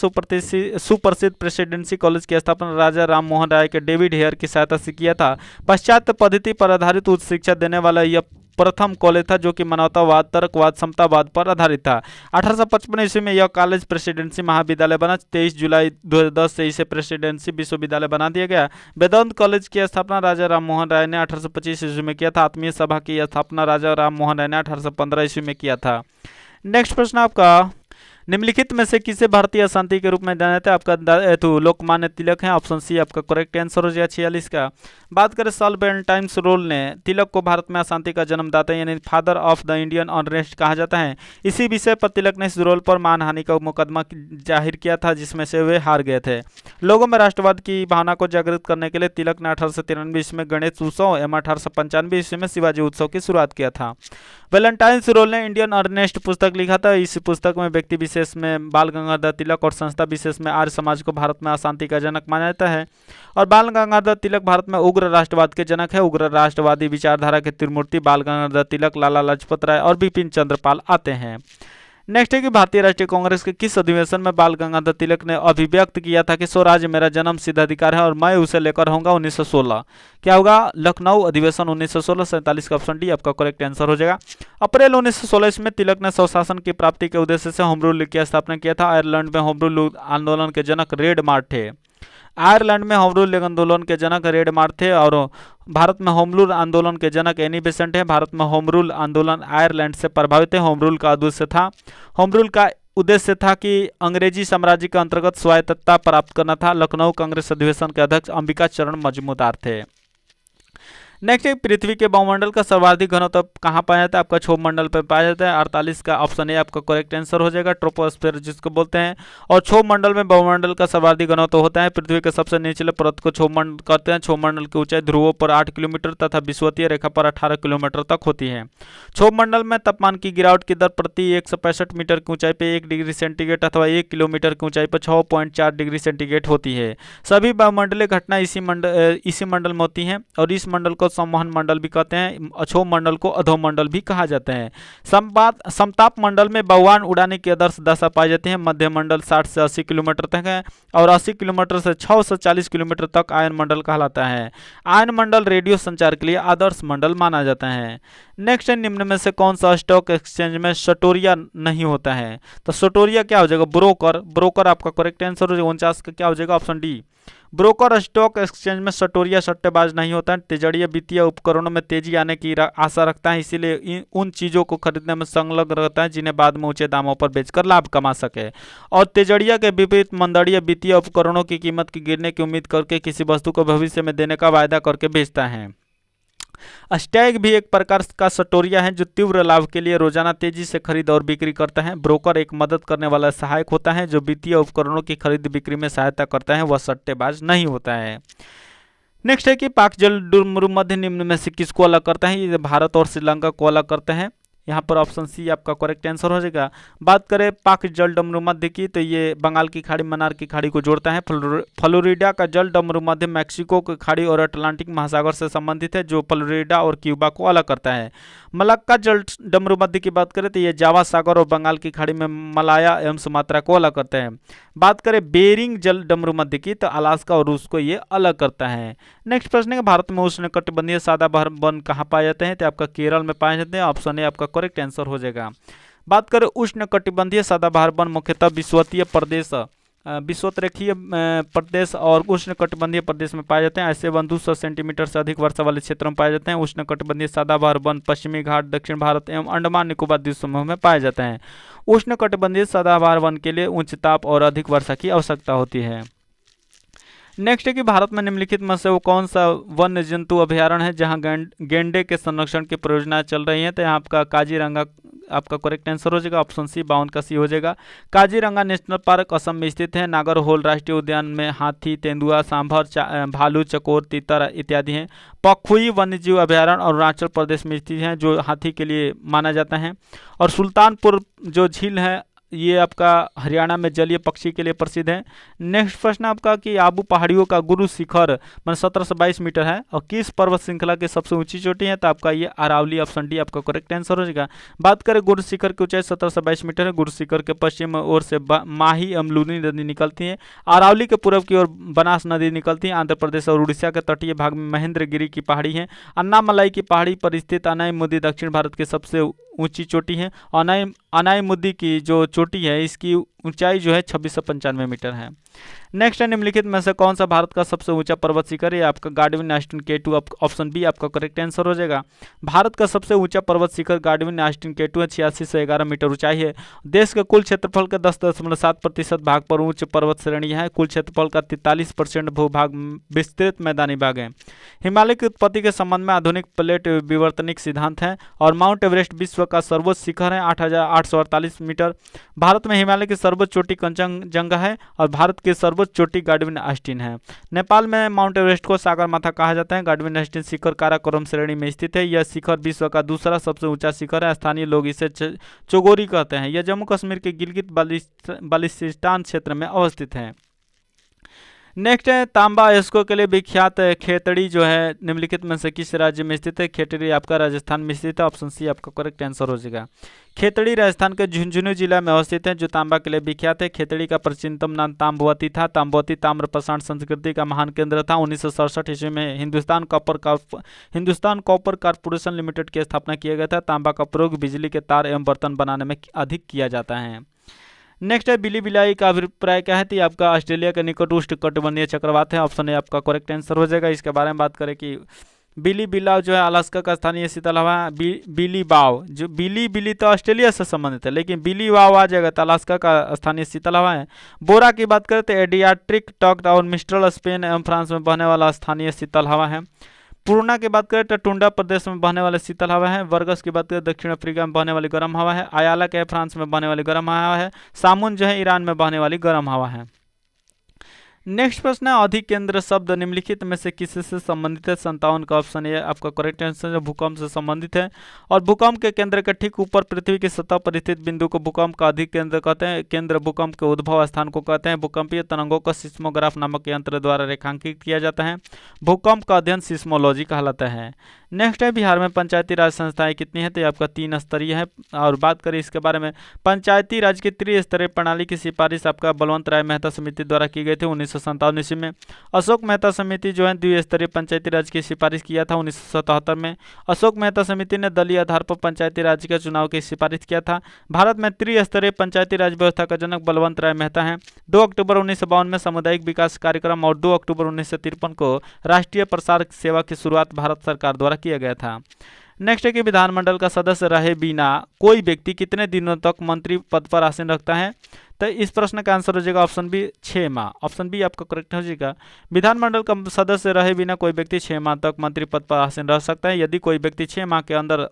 सुप्रसिद्ध प्रेसिडेंसी कॉलेज की स्थापना राजा राम मोहन राय के डेविड हेयर की सहायता से किया था। पाश्चात्य पद्धति पर आधारित उच्च शिक्षा देने वाला यह प्रथम कॉलेज था जो कि मानवतावाद, तर्कवाद, समतावाद पर आधारित था। 1855 ईस्वी में यह कॉलेज प्रेसिडेंसी महाविद्यालय बना। 23 जुलाई 2010 से इसे प्रेसिडेंसी विश्वविद्यालय बना दिया गया। वेदांत कॉलेज की स्थापना राजा राम मोहन राय ने 1825 ईस्वी में किया था। आत्मीय सभा की स्थापना राजा राम मोहन राय ने 1815 ईस्वी में किया था। नेक्स्ट प्रश्न आपका, निम्नलिखित में से किसे भारतीय अशांति के रूप में जाना जाता है? आपका लोकमान्य तिलक है। ऑप्शन सी आपका करेक्ट आंसर हो जाएगा 46 का। बात करें सर वेलेंटाइन्स रोल ने तिलक को भारत में अशांति का जन्मदाता यानी father of the Indian unrest कहा जाता है। इसी विषय पर तिलक ने इस रोल पर मानहानि का मुकदमा जाहिर किया था जिसमें से वे हार गए थे। लोगों में राष्ट्रवाद की भावना को जागृत करने के लिए तिलक ने 1893 ईस्वी में गणेश उत्सव एवं 1895 ईस्वी में शिवाजी उत्सव की शुरुआत किया था। वेलेंटाइन्स रोल ने इंडियन अनरेस्ट पुस्तक लिखा था। इस पुस्तक में व्यक्ति विशेष में बाल गंगाधर तिलक और संस्था विशेष में आर्य समाज को भारत में अशांति का जनक माना जाता है। और बाल गंगाधर तिलक भारत में उग्र राष्ट्रवाद के जनक है। उग्र राष्ट्रवादी विचारधारा के त्रिमूर्ति बाल गंगाधर तिलक, लाला लाजपत राय और बिपिन चंद्र पाल आते हैं। नेक्स्ट है कि भारतीय राष्ट्रीय कांग्रेस के किस अधिवेशन में बाल गंगाधर तिलक ने अभिव्यक्त किया था कि स्वराज मेरा जन्म सिद्ध अधिकार है और मैं उसे लेकर रहूंगा? 1916। क्या होगा? लखनऊ अधिवेशन 1916। 47 का ऑप्शन डी आपका करेक्ट आंसर हो जाएगा। अप्रैल 1916 में तिलक ने स्वशासन की प्राप्ति के उद्देश्य से होम रूल लीग की स्थापना किया था। आयरलैंड में होम रूल आंदोलन के जनक रेडमार्क थे। आयरलैंड में होम रूल आंदोलन के जनक रेडमार्क थे और भारत में होम रूल आंदोलन के जनक एनी बेसेंट है। भारत में होम रूल आंदोलन आयरलैंड से प्रभावित है। होम रूल का उद्देश्य था कि अंग्रेजी साम्राज्य के अंतर्गत स्वायत्तता प्राप्त करना था। लखनऊ कांग्रेस अधिवेशन के अध्यक्ष अंबिका चरण मजूमदार थे। नेक्स्ट है पृथ्वी के वायुमंडल का सर्वाधिक घनत्व कहाँ पाया जाता है? आपका क्षोभ मंडल पर पाया जाता है। 48 का ऑप्शन ए आपका करेक्ट आंसर हो जाएगा, ट्रोपोस्फीयर जिसको बोलते हैं। और क्षोभ मंडल में वायुमंडल का सर्वाधिक घनत्व होता है। पृथ्वी के सबसे निचले परत को क्षोभ मंडल कहते हैं। क्षोभ मंडल की ऊंचाई ध्रुवों पर 8 किलोमीटर तथा विषुवतीय रेखा पर 18 किलोमीटर तक होती है। क्षोभ मंडल में तापमान की गिरावट की दर प्रति 165 मीटर की ऊंचाई पर 1 डिग्री सेंटीग्रेड अथवा 1 किलोमीटर की ऊंचाई पर 6.4 डिग्री सेंटीग्रेड होती है। सभी वायुमंडलीय घटनाएं इसी मंडल में होती हैं और इस मंडल को संवहन मंडल भी कहते हैं। अक्षोभ मंडल को अधोमंडल भी कहा जाता है। समताप मंडल में बवान उड़ाने की आदर्श दशा पाई जाती है। मध्य मंडल 60 से 80 किलोमीटर तक है और 80 किलोमीटर से 6 से 40 किलोमीटर तक आयन मंडल कहलाता है। आयन मंडल रेडियो संचार के लिए आदर्श मंडल माना जाता है। नेक्स्ट है निम्न में से कौन सा स्टॉक एक्सचेंज में सटोरिया नहीं होता है? तो सटोरिया क्या हो जाएगा? ब्रोकर आपका करेक्ट आंसर हो जाएगा। 49 का क्या हो जाएगा? Option D. Broker stock exchange में सटोरिया सट्टेबाज नहीं होता है। तेजड़िया वित्तीय उपकरणों में तेजी आने की आशा रखता है, इसीलिए उन चीज़ों को खरीदने में संलग्न रहता है जिन्हें बाद में ऊंचे दामों पर बेचकर लाभ कमा सके। और तेजड़िया के विपरीत मंदड़िया वित्तीय उपकरणों की कीमत की गिरने की उम्मीद करके किसी वस्तु को भविष्य में देने का वायदा करके बेचता है। स्टैग भी एक प्रकार का सटोरिया है जो तीव्र लाभ के लिए रोजाना तेजी से खरीद और बिक्री करता है। ब्रोकर एक मदद करने वाला सहायक होता है जो वित्तीय उपकरणों की खरीद बिक्री में सहायता करता है, वह सट्टेबाज नहीं होता है। नेक्स्ट है कि पाक जल डमरू मध्य निम्न में से किसको अलग करता है? ये भारत और श्रीलंका को अलग करते हैं। यहाँ पर ऑप्शन सी आपका करेक्ट आंसर हो जाएगा। बात करें पाक जल डमरू मध्य की तो ये बंगाल की खाड़ी, मन्नार की खाड़ी को जोड़ता है। फ्लोरिडा का जल डमरू मध्य मैक्सिको की खाड़ी और अटलांटिक महासागर से संबंधित है जो फ्लोरिडा और क्यूबा को अलग करता है। मलक्का जल डमरू मध्य की बात करें तो ये जावा सागर और बंगाल की खाड़ी में मलाया एवं सुमात्रा को अलग करते हैं। बात करें बेरिंग जल डमरू मध्य की तो अलास्का और रूस को ये अलग करता है। नेक्स्ट प्रश्न है भारत में उष्णकटिबंधीय सदाबहार वन कहाँ पाए जाते हैं? तो आपका केरल में पाए जाते हैं। ऑप्शन ए आपका करेक्ट आंसर हो जाएगा। बात करें उष्णकटिबंधीय सदाबहार वन मुख्यतः विषुवतरेखीय प्रदेश और उष्णकटिबंधीय प्रदेश में पाए जाते हैं। ऐसे वन 200 सेंटीमीटर से अधिक वर्षा वाले क्षेत्रों में पाए जाते हैं। उष्णकटिबंधीय सदाबहार वन पश्चिमी घाट, दक्षिण भारत एवं अंडमान निकोबार द्वीप समूह में पाए जाते हैं। उष्णकटिबंधीय सदाबहार वन के लिए उच्च ताप और अधिक वर्षा की आवश्यकता होती है। नेक्स्ट है कि भारत में निम्नलिखित में से वो कौन सा वन्य जंतु अभयारण्य है जहां गेंडे के संरक्षण की परियोजना चल रही है? तो यहाँ आपका काजीरंगा आपका करेक्ट आंसर हो जाएगा, ऑप्शन सी 52 का सी हो जाएगा। काजीरंगा नेशनल पार्क असम में स्थित है। नागरहोल राष्ट्रीय उद्यान में हाथी, तेंदुआ, सांभर, भालू, चकोर, तीतर इत्यादि हैं। पखुई वन्यजीव अभयारण्य अरुणाचल प्रदेश में स्थित है, जो हाथी के लिए माना जाता है। और सुल्तानपुर जो झील है ये आपका हरियाणा में जलीय पक्षी के लिए प्रसिद्ध है। नेक्स्ट प्रश्न आपका कि आबू पहाड़ियों का गुरु शिखर मान 1722 मीटर है और किस पर्वत श्रृंखला की सबसे ऊंची चोटी है? तो आपका ये अरावली, ऑप्शन डी आपका करेक्ट आंसर हो जाएगा। बात करें गुरु शिखर की ऊंचाई 1722 मीटर है। गुरु शिखर के पश्चिम ओर से माही अमलूनी नदी निकलती है। अरावली के पूर्व की ओर बनास नदी निकलती है। आंध्र प्रदेश और उड़ीसा के तटीय भाग में महेंद्रगिरी की पहाड़ी है। अन्नामलाई की पहाड़ी पर स्थित अनाईमुदी दक्षिण भारत की सबसे ऊंची चोटी है। अनाईमुदी की जो चोटी है इसकी ऊंचाई जो है 2695 मीटर है। नेक्स्ट है निम्नलिखित में से कौन सा भारत का सबसे ऊंचा पर्वत शिखर है? आपका Godwin Austen K2, option B आपका करेक्ट आंसर हो जाएगा। भारत का सबसे ऊंचा पर्वत शिखर गार्डविन ऑस्टिन K2 है। 8611 मीटर ऊंचाई है। देश के कुल क्षेत्रफल के 10.7% भाग पर उच्च पर्वत श्रेणी है। कुल क्षेत्रफल का 43% भूभाग विस्तृत मैदानी भाग है। हिमालय की उत्पत्ति के संबंध में आधुनिक प्लेट विवर्तनिक सिद्धांत है। और माउंट एवरेस्ट विश्व का सर्वोच्च शिखर है 8848 मीटर। भारत में हिमालय की सर्वोच्च चोटी कंचनजंगा है और भारत की सर्वोच्च चोटी गार्डविन ऑस्टिन है। नेपाल में माउंट एवरेस्ट को सागरमाथा कहा जाता है। गार्डविन ऑस्टिन शिखर काराकोरम श्रेणी में स्थित है। यह शिखर विश्व का दूसरा सबसे ऊंचा शिखर है। स्थानीय लोग इसे चोगोरी कहते हैं। यह जम्मू कश्मीर के गिलगित बाल्टिस्तान क्षेत्र में अवस्थित है। नेक्स्ट है तांबा अयस्कों के लिए विख्यात खेतड़ी जो है निम्नलिखित में से किस राज्य में स्थित है? खेतड़ी आपका राजस्थान में स्थित है। ऑप्शन सी आपका करेक्ट आंसर हो जाएगा। खेतड़ी राजस्थान के झुंझुनू जिला में अवस्थित है जो तांबा के लिए विख्यात है। खेतड़ी का प्राचीनतम नाम ताम्रवती था। ताम्रवती ताम्र प्रसारण संस्कृति का महान केंद्र था। 1967 ईस्वी में हिंदुस्तान कॉपर कॉर्पोरेशन लिमिटेड की स्थापना किया गया था। तांबा का प्रयोग बिजली के तार एवं बर्तन बनाने में अधिक किया जाता है। नेक्स्ट है बिली बिलाई का अभिप्राय क्या है? तो आपका ऑस्ट्रेलिया के निकट उष्णकटिबंधीय चक्रवात है। ऑप्शन ए आपका करेक्ट आंसर हो जाएगा। इसके बारे में बात करें कि बिली बिलाव जो है अलास्का का स्थानीय शीतल हवा है। बिली बाव जो बिली तो ऑस्ट्रेलिया से संबंधित है, लेकिन बिली वाव आ जाएगा तो अलास्का का स्थानीय शीतल हवा है। बोरा की बात करें तो एडियाट्रिक टॉक्ट और मिस्ट्रल स्पेन एवं फ्रांस में बहने वाला स्थानीय शीतल हवा है। पूर्णा की बात करें तो टुंडा प्रदेश में बहने वाले शीतल हवा है। वर्गस की बात करें दक्षिण अफ्रीका में बहने वाली गर्म हवा है। आयाला के फ्रांस में बहने वाली गर्म हवा है। सामुन जो है ईरान में बहने वाली गर्म हवा है। नेक्स्ट प्रश्न है अधिकेंद्र शब्द निम्नलिखित में से किससे संबंधित है? 57 का ऑप्शन है आपका करेक्ट आंसर है। भूकंप से संबंधित है और भूकंप के केंद्र के ठीक ऊपर पृथ्वी की सतह पर स्थित बिंदु को भूकंप का अधिकेंद्र कहते हैं। केंद्र भूकंप के उद्भव स्थान को कहते हैं। भूकंपीय तरंगों का सिस्मोग्राफ नामक यंत्र द्वारा रेखांकित किया जाता है। भूकंप का अध्ययन सिस्मोलॉजी कहलाता है। नेक्स्ट है बिहार में पंचायती राज संस्थाएं कितनी है? तो आपका 3 स्तरीय है। और बात करें इसके बारे में पंचायती राज की त्रिस्तरीय प्रणाली की सिफारिश आपका बलवंत राय मेहता समिति द्वारा की गई थी 1957 ईस्वी में। अशोक मेहता समिति जो है द्विस्तरीय पंचायती राज की सिफारिश किया था 1977 में। अशोक मेहता समिति ने दलीय आधार पर पंचायती राज के चुनाव की सिफारिश किया था। भारत में त्रिस्तरीय पंचायती राज व्यवस्था का जनक बलवंत राय मेहता है। 2 अक्टूबर 1952 में सामुदायिक विकास कार्यक्रम और 2 अक्टूबर 1953 को राष्ट्रीय प्रसार सेवा की शुरुआत भारत सरकार द्वारा किया गया था। नेक्स्ट है कि विधानमंडल का सदस्य रहे बिना कोई व्यक्ति कितने दिनों तक मंत्री पद पर आसीन रखता है? तो इस प्रश्न का आंसर हो जाएगा ऑप्शन बी 6 माह। ऑप्शन बी आपका करेक्ट हो जाएगा। विधानमंडल का सदस्य रहे बिना कोई व्यक्ति 6 माह तक मंत्री पद पर आसीन रह सकता है। यदि कोई व्यक्ति 6 माह के अंदर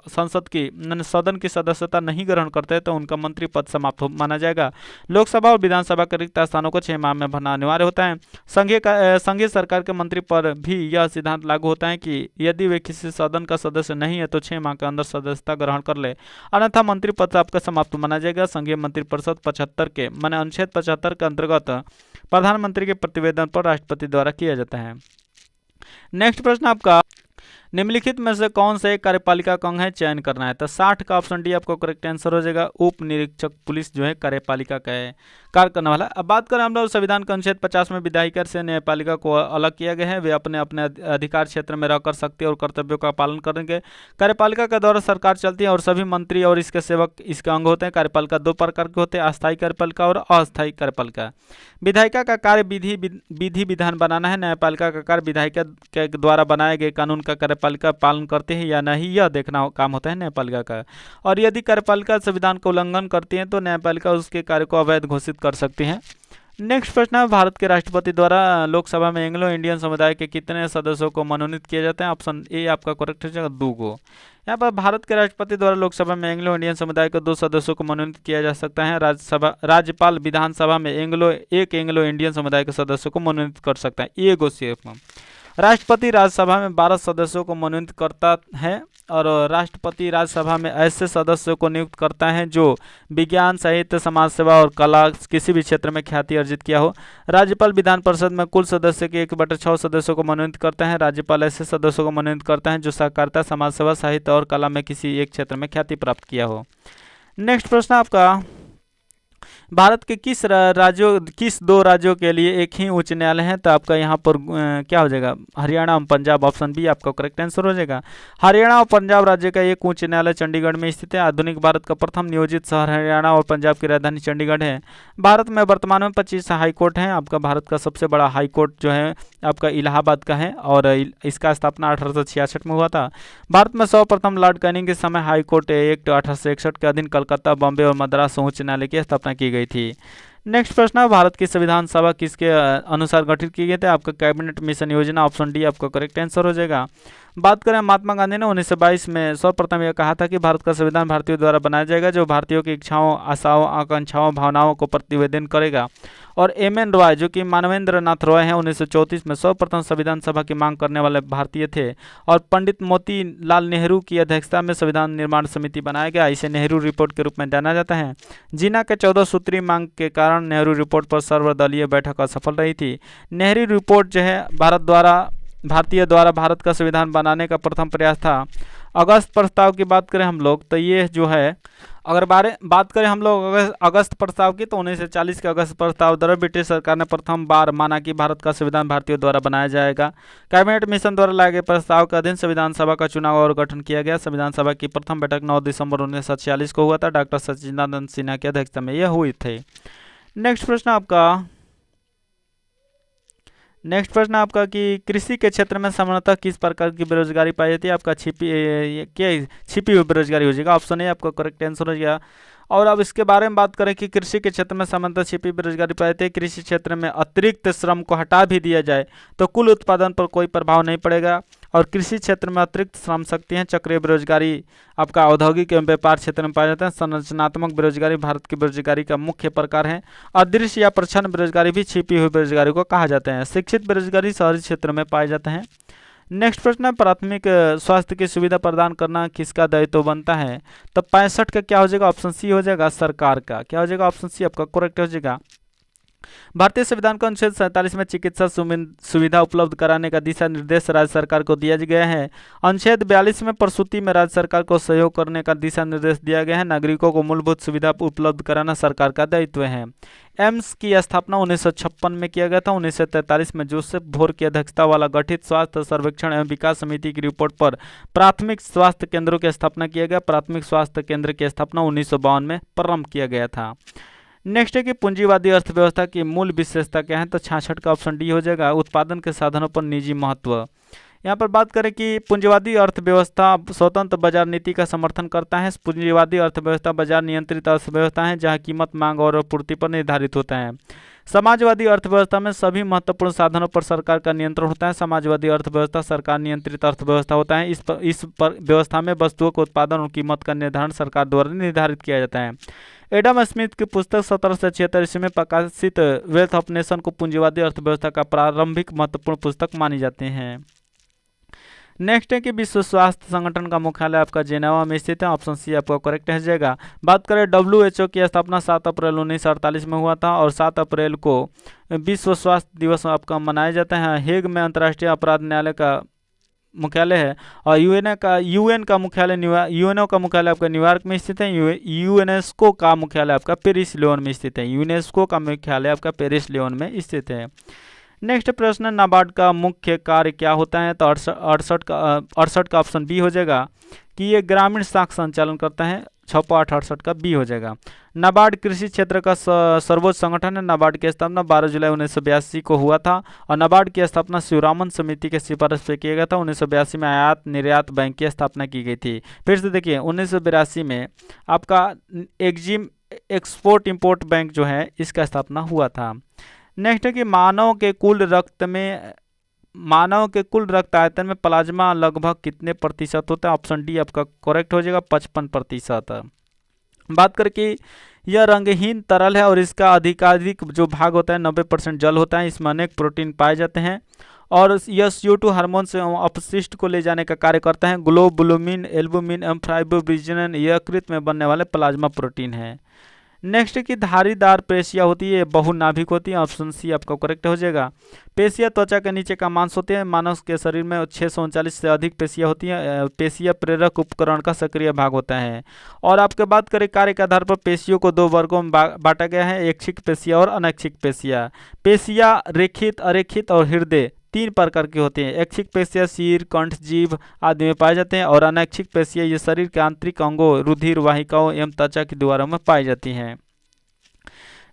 सदन की सदस्यता नहीं ग्रहण करते हैं तो उनका मंत्री पद समाप्त माना जाएगा। लोकसभा और विधानसभा के रिक्त स्थानों को 6 माह में भरना अनिवार्य होता है। संघीय सरकार के मंत्री पर भी यह सिद्धांत लागू होता है कि यदि वे किसी सदन का सदस्य नहीं है तो 6 माह के अंदर सदस्यता ग्रहण कर ले, अन्यथा मंत्री पद आपका समाप्त माना जाएगा। संघीय मंत्रिपरिषद 75 के माने अनुच्छेद 75 के अंतर्गत प्रधानमंत्री के प्रतिवेदन पर राष्ट्रपति द्वारा किया जाता है। नेक्स्ट प्रश्न आपका निम्नलिखित में से कौन से एक कार्यपालिका का अंग है? चयन करना है। तो 60 का ऑप्शन डी आपको करेक्ट आंसर हो जाएगा। उप निरीक्षक पुलिस जो है कार्यपालिका का है कार्य करने वाला। अब बात करें हम लोग संविधान के अनुच्छेद 50 में विधायिका से न्यायपालिका को अलग किया गया है। वे अपने अपने अधिकार क्षेत्र में रहकर सकते और कर्तव्यों का पालन करेंगे। कार्यपालिका के द्वारा सरकार चलती है और सभी मंत्री और इसके सेवक इसके अंग होते हैं। कार्यपालिका 2 प्रकार के होते हैं, अस्थायी कार्यपालिका और अस्थायी कार्यपालिका। विधायिका का कार्य विधि विधान बनाना है। न्यायपालिका का कार्य विधायिका के द्वारा बनाए गए कानून का कार्यपालिका पालन करते हैं या नहीं यह देखना काम होता है न्यायपालिका का। और यदि कार्यपालिका संविधान का उल्लंघन करती है तो न्यायपालिका उसके कार्य को अवैध घोषित कर सकती है। नेक्स्ट प्रश्न है, भारत के राष्ट्रपति द्वारा लोकसभा में एंग्लो इंडियन समुदाय के कितने सदस्यों को मनोनीत किया जाता है? ऑप्शन ए आपका करेक्ट हो जाएगा, 2 को। यहाँ पर भारत के राष्ट्रपति द्वारा लोकसभा में एंग्लो इंडियन समुदाय के 2 सदस्यों को मनोनीत किया जा सकता है। राज्यपाल विधानसभा में एक एंग्लो इंडियन समुदाय के सदस्यों को मनोनीत कर सकता है, एगो सिर्फ। राष्ट्रपति राज्यसभा में 12 सदस्यों को मनोनीत करता है और राष्ट्रपति राज्यसभा में ऐसे सदस्यों को नियुक्त करता है जो विज्ञान, साहित्य, समाज सेवा और कला किसी भी क्षेत्र में ख्याति अर्जित किया हो। राज्यपाल विधान परिषद में कुल सदस्य के 1/6 सदस्यों को मनोनीत करते हैं। राज्यपाल ऐसे सदस्यों को मनोनीत करता है जो सहकारिता, समाज सेवा, साहित्य और कला में किसी एक क्षेत्र में ख्याति प्राप्त किया हो। नेक्स्ट प्रश्न आपका, भारत के किस 2 राज्यों के लिए एक ही उच्च न्यायालय है? तो आपका यहाँ पर क्या हो जाएगा, हरियाणा और पंजाब, ऑप्शन बी आपका करेक्ट आंसर हो जाएगा। हरियाणा और पंजाब राज्य का एक उच्च न्यायालय चंडीगढ़ में स्थित है। आधुनिक भारत का प्रथम नियोजित शहर हरियाणा और पंजाब की राजधानी चंडीगढ़ है। भारत में वर्तमान में 25 हाई कोर्ट हैं। आपका भारत का सबसे बड़ा हाई कोर्ट जो है आपका इलाहाबाद का है और इसका स्थापना 1866 में हुआ था। भारत में सर्वप्रथम लॉर्ड कैनिंग के समय हाई कोर्ट एक्ट 1861 के अधीन कलकत्ता, बॉम्बे और मद्रास उच्च न्यायालय की स्थापना की गई थी। नेक्स्ट प्रश्न है, भारत की संविधान सभा किसके अनुसार गठित की गई थी? आपका कैबिनेट मिशन योजना, ऑप्शन डी आपका करेक्ट आंसर हो जाएगा। बात करें, महात्मा गांधी ने 1922 में सर्वप्रथम यह कहा था कि भारत का संविधान भारतीयों द्वारा बनाया जाएगा जो भारतीयों की इच्छाओं, आशाओं, आकांक्षाओं, भावनाओं को प्रतिवेदन करेगा। और एम.एन. रॉय जो कि मानवेंद्र नाथ रॉय हैं 1934 में सर्वप्रथम संविधान सभा की मांग करने वाले भारतीय थे। और पंडित मोतीलाल नेहरू की अध्यक्षता में संविधान निर्माण समिति बनाया गया। इसे नेहरू रिपोर्ट के रूप में जाना जाता है। जिन्ना के 14 सूत्री मांग के कारण नेहरू रिपोर्ट पर सर्वदलीय बैठक असफल रही थी। नेहरू रिपोर्ट जो है भारतीय द्वारा भारत का संविधान बनाने का प्रथम प्रयास था। अगस्त प्रस्ताव की बात करें हम लोग तो ये जो है, अगर बात करें हम लोग अगस्त प्रस्ताव की, तो 1940 के अगस्त प्रस्ताव द्वारा ब्रिटिश सरकार ने प्रथम बार माना कि भारत का संविधान भारतीयों द्वारा बनाया जाएगा। कैबिनेट मिशन द्वारा लाए गए प्रस्ताव के अधीन संविधान सभा का चुनाव और गठन किया गया। संविधान सभा की प्रथम बैठक 9 दिसंबर 1946 को हुआ था। डॉक्टर सच्चिदानंद सिन्हा की अध्यक्षता में यह हुई थी। नेक्स्ट प्रश्न आपका कि कृषि के क्षेत्र में सामान्यतः किस प्रकार की बेरोजगारी पाई जाती है? आपका छिपी हुई बेरोजगारी हो जाएगा, ऑप्शन ए आपका करेक्ट आंसर हो जाएगा। और अब इसके बारे में बात करें कि कृषि के क्षेत्र में सामान्यतः छिपी बेरोजगारी पाई जाती है। कृषि क्षेत्र में अतिरिक्त श्रम को हटा भी दिया जाए तो कुल उत्पादन पर कोई प्रभाव नहीं पड़ेगा। और कृषि क्षेत्र में अतिरिक्त श्रम शक्ति है। चक्रीय बेरोजगारी आपका औद्योगिक एवं व्यापार क्षेत्र में पाया जाता है। संरचनात्मक बेरोजगारी भारत की बेरोजगारी का मुख्य प्रकार है। अदृश्य या प्रच्छन्न बेरोजगारी भी छिपी हुई बेरोजगारी को कहा जाता है। शिक्षित बेरोजगारी शहरी क्षेत्र में पाए जाते हैं। नेक्स्ट प्रश्न है, प्राथमिक स्वास्थ्य की सुविधा प्रदान करना किसका दायित्व बनता है? तो 65 का क्या हो जाएगा, ऑप्शन सी हो जाएगा, सरकार का। क्या हो जाएगा, ऑप्शन सी आपका करेक्ट हो जाएगा। भारतीय संविधान को अनुच्छेद 47 में चिकित्सा सुविधा उपलब्ध कराने का दिशा निर्देश राज्य सरकार को दिया गया है। अनुच्छेद 42 में प्रसूति में राज्य सरकार को सहयोग करने का दिशा निर्देश दिया गया है। नागरिकों को मूलभूत सुविधा उपलब्ध कराना सरकार का दायित्व है। एम्स की स्थापना 1956 में किया गया था। 1943 में जोसेफ भोर की अध्यक्षता वाला गठित स्वास्थ्य सर्वेक्षण एवं विकास समिति की रिपोर्ट पर प्राथमिक स्वास्थ्य केंद्रों की स्थापना किया गया। प्राथमिक स्वास्थ्य केंद्र की स्थापना 1952 में प्रारंभ किया गया था। नेक्स्ट है कि पूंजीवादी अर्थव्यवस्था की मूल विशेषता क्या है? तो 66 का ऑप्शन डी हो जाएगा, उत्पादन के साधनों पर निजी महत्व। यहाँ पर बात करें कि पूंजीवादी अर्थव्यवस्था स्वतंत्र बाजार नीति का समर्थन करता है। पूंजीवादी अर्थव्यवस्था बाजार नियंत्रित अर्थव्यवस्था है जहाँ कीमत, मांग और पूर्ति पर निर्धारित होता है। समाजवादी अर्थव्यवस्था में सभी महत्वपूर्ण साधनों पर सरकार का नियंत्रण होता है। समाजवादी अर्थव्यवस्था सरकार नियंत्रित अर्थव्यवस्था होता है। इस व्यवस्था में वस्तुओं के उत्पादन और कीमत का निर्धारण सरकार द्वारा निर्धारित किया जाता है। एडम स्मिथ की पुस्तक 1776 ईस्वी में प्रकाशित वेल्थ ऑफ नेशन को पूंजीवादी अर्थव्यवस्था का प्रारंभिक महत्वपूर्ण पुस्तक मानी जाते हैं। नेक्स्ट है कि विश्व स्वास्थ्य संगठन का मुख्यालय आपका जेनेवा में स्थित है। ऑप्शन सी आपका करेक्ट है जाएगा। बात करें WHO की स्थापना 7 अप्रैल 1948 में हुआ था और 7 अप्रैल को विश्व स्वास्थ्य दिवस आपका मनाया जाता है। हेग में अंतर्राष्ट्रीय अपराध न्यायालय का मुख्यालय है और यूएनओ का मुख्यालय आपका न्यूयॉर्क में स्थित है। यूनेस्को का मुख्यालय आपका पेरिस लियोन में स्थित है। यूनेस्को का मुख्यालय आपका पेरिस लियोन में स्थित है। नेक्स्ट प्रश्न, नाबार्ड का मुख्य कार्य क्या होता है? तो 68 का ऑप्शन बी हो जाएगा कि ये ग्रामीण साख संचालन करता है। 68 का बी हो जाएगा। नाबार्ड कृषि क्षेत्र का सर्वोच्च संगठन है। नाबार्ड की स्थापना 12 जुलाई 1982 को हुआ था और नाबार्ड की स्थापना शिवरामन समिति के सिफारिश पे किया गया था। 1982 में आयात निर्यात बैंक की स्थापना की गई थी। फिर से देखिए 1982 में आपका एक्सपोर्ट इंपोर्ट बैंक जो है इसका स्थापना हुआ था। नेक्स्ट है कि मानव के कुल रक्त आयतन में प्लाज्मा लगभग कितने प्रतिशत होता है? ऑप्शन डी आपका करेक्ट हो जाएगा, 55%। बात करके यह रंगहीन तरल है और इसका अधिकाधिक जो भाग होता है 90% जल होता है। इसमें अनेक प्रोटीन पाए जाते हैं और यह CO2 हार्मोन से अपशिष्ट को ले जाने का कार्य करता है। ग्लोबुलिन, एल्बुमिन एवं फाइब्रोब्रिजन यकृत में बनने वाले प्लाज्मा प्रोटीन है। नेक्स्ट की धारीदार पेशियाँ होती है, बहुनाभिक होती है। ऑप्शन सी आपका करेक्ट हो जाएगा। पेशियाँ त्वचा के नीचे का मांस होते हैं। मानव के शरीर में 639 से अधिक पेशियाँ होती हैं। पेशियाँ प्रेरक उपकरण का सक्रिय भाग होता है। और आपके बात करें कार्य के आधार पर पेशियों को 2 वर्गों में बांटा गया है, ऐच्छिक पेशियाँ और अनैच्छिक पेशियाँ। पेशियाँ रेखित, अरेखित और हृदय 3 प्रकार की होती हैं। ऐच्छिक पेशियाँ सिर, कंठ, जीभ आदि में पाए जाते हैं और अनैच्छिक पेशियाँ ये शरीर के आंतरिक अंगों, रुधिर वाहिकाओं एवं त्वचा की दीवारों में पाई जाती हैं।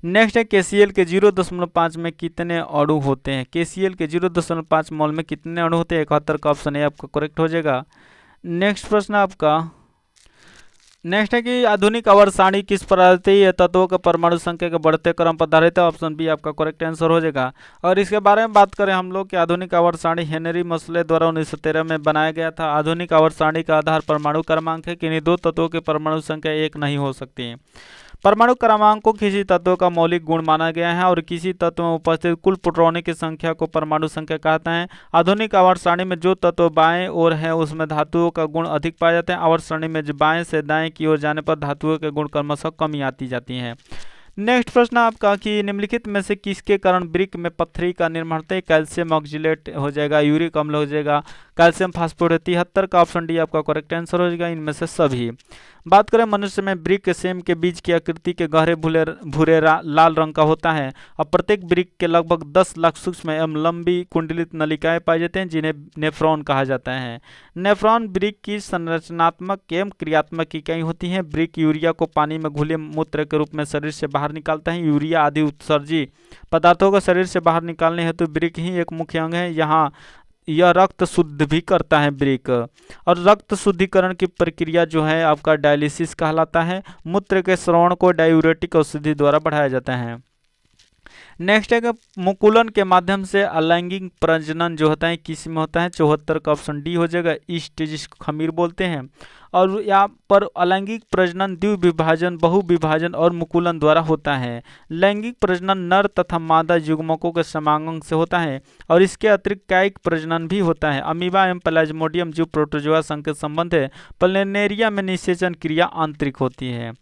नेक्स्ट है KCl के 0.5 में कितने अणु होते हैं? KCl के 0.5 मोल में कितने अणु होते हैं? 71 का ऑप्शन है आपका करेक्ट हो जाएगा। नेक्स्ट प्रश्न आपका नेक्स्ट है कि आधुनिक आवर्त सारणी किस प्राकृतिक तत्वों के परमाणु संख्या के बढ़ते क्रम पर आधारित है? ऑप्शन बी आपका करेक्ट आंसर हो जाएगा। और इसके बारे में बात करें हम लोग कि आधुनिक आवर्त सारणी हेनरी मसले द्वारा 1913 में बनाया गया था। आधुनिक आवर्त सारणी का आधार परमाणु क्रमांक है। किन्हीं 2 तत्वों की परमाणु संख्या एक नहीं हो सकती। परमाणु क्रमांक को किसी तत्व का मौलिक गुण माना गया है और किसी तत्व में उपस्थित कुल प्रोटॉनों की संख्या को परमाणु संख्या कहते हैं। आधुनिक आवर्त सारणी में जो तत्व बाएं ओर है उसमें धातुओं का गुण अधिक पाए जाते हैं। आवर्त सारणी में बाएं से दाएं की ओर जाने पर धातुओं के गुण क्रमशः कमी आती जाती हैं। नेक्स्ट प्रश्न आपका कि निम्नलिखित में से किसके कारण ब्रिक में पत्थरी का निर्माण होता है? कैल्शियम ऑक्जिलेट हो जाएगा, यूरिक अम्ल हो जाएगा, कैल्शियम फास्फोरेट। 73 का ऑप्शन डी आपका करेक्ट आंसर हो जाएगा, इनमें से सभी। बात करें मनुष्य में ब्रिक सेम के बीज की आकृति के गहरे भूरे लाल रंग का होता है और प्रत्येक ब्रिक के लगभग 10 लाख सूक्ष्म एवं लंबी कुंडलित नलिकाएं पाई जाती हैं जिन्हें नेफ्रॉन कहा जाता है। नेफ्रॉन ब्रिक की संरचनात्मक एवं क्रियात्मक इकाई होती हैं। ब्रिक यूरिया को पानी में घुले मूत्र के रूप में शरीर से बाहर निकालता है। यूरिया आदि उत्सर्जी पदार्थों को शरीर से बाहर निकालने हेतु ब्रिक ही एक मुख्य अंग है। यहाँ यह रक्त शुद्ध भी करता है ब्रिक। और रक्त शुद्धिकरण की प्रक्रिया जो है आपका डायलिसिस कहलाता है। मूत्र के स्राव को डायूरेटिक औषधि द्वारा बढ़ाया जाता है। नेक्स्ट है कि मुकुलन के माध्यम से अलैंगिक प्रजनन जो होता है किस में होता है? 74 का ऑप्शन डी हो जाएगा, ईस्ट जिसको खमीर बोलते हैं। और यहाँ पर अलैंगिक प्रजनन द्विविभाजन, बहुविभाजन और मुकुलन द्वारा होता है। लैंगिक प्रजनन नर तथा मादा युग्मकों के समागम से होता है और इसके अतिरिक्त कायिक प्रजनन भी होता है। अमीबा एवं प्लाज्मोडियम जीव प्रोटोजोआ संघ के संबंध है। प्लेनेरिया में निषेचन क्रिया आंतरिक होती है।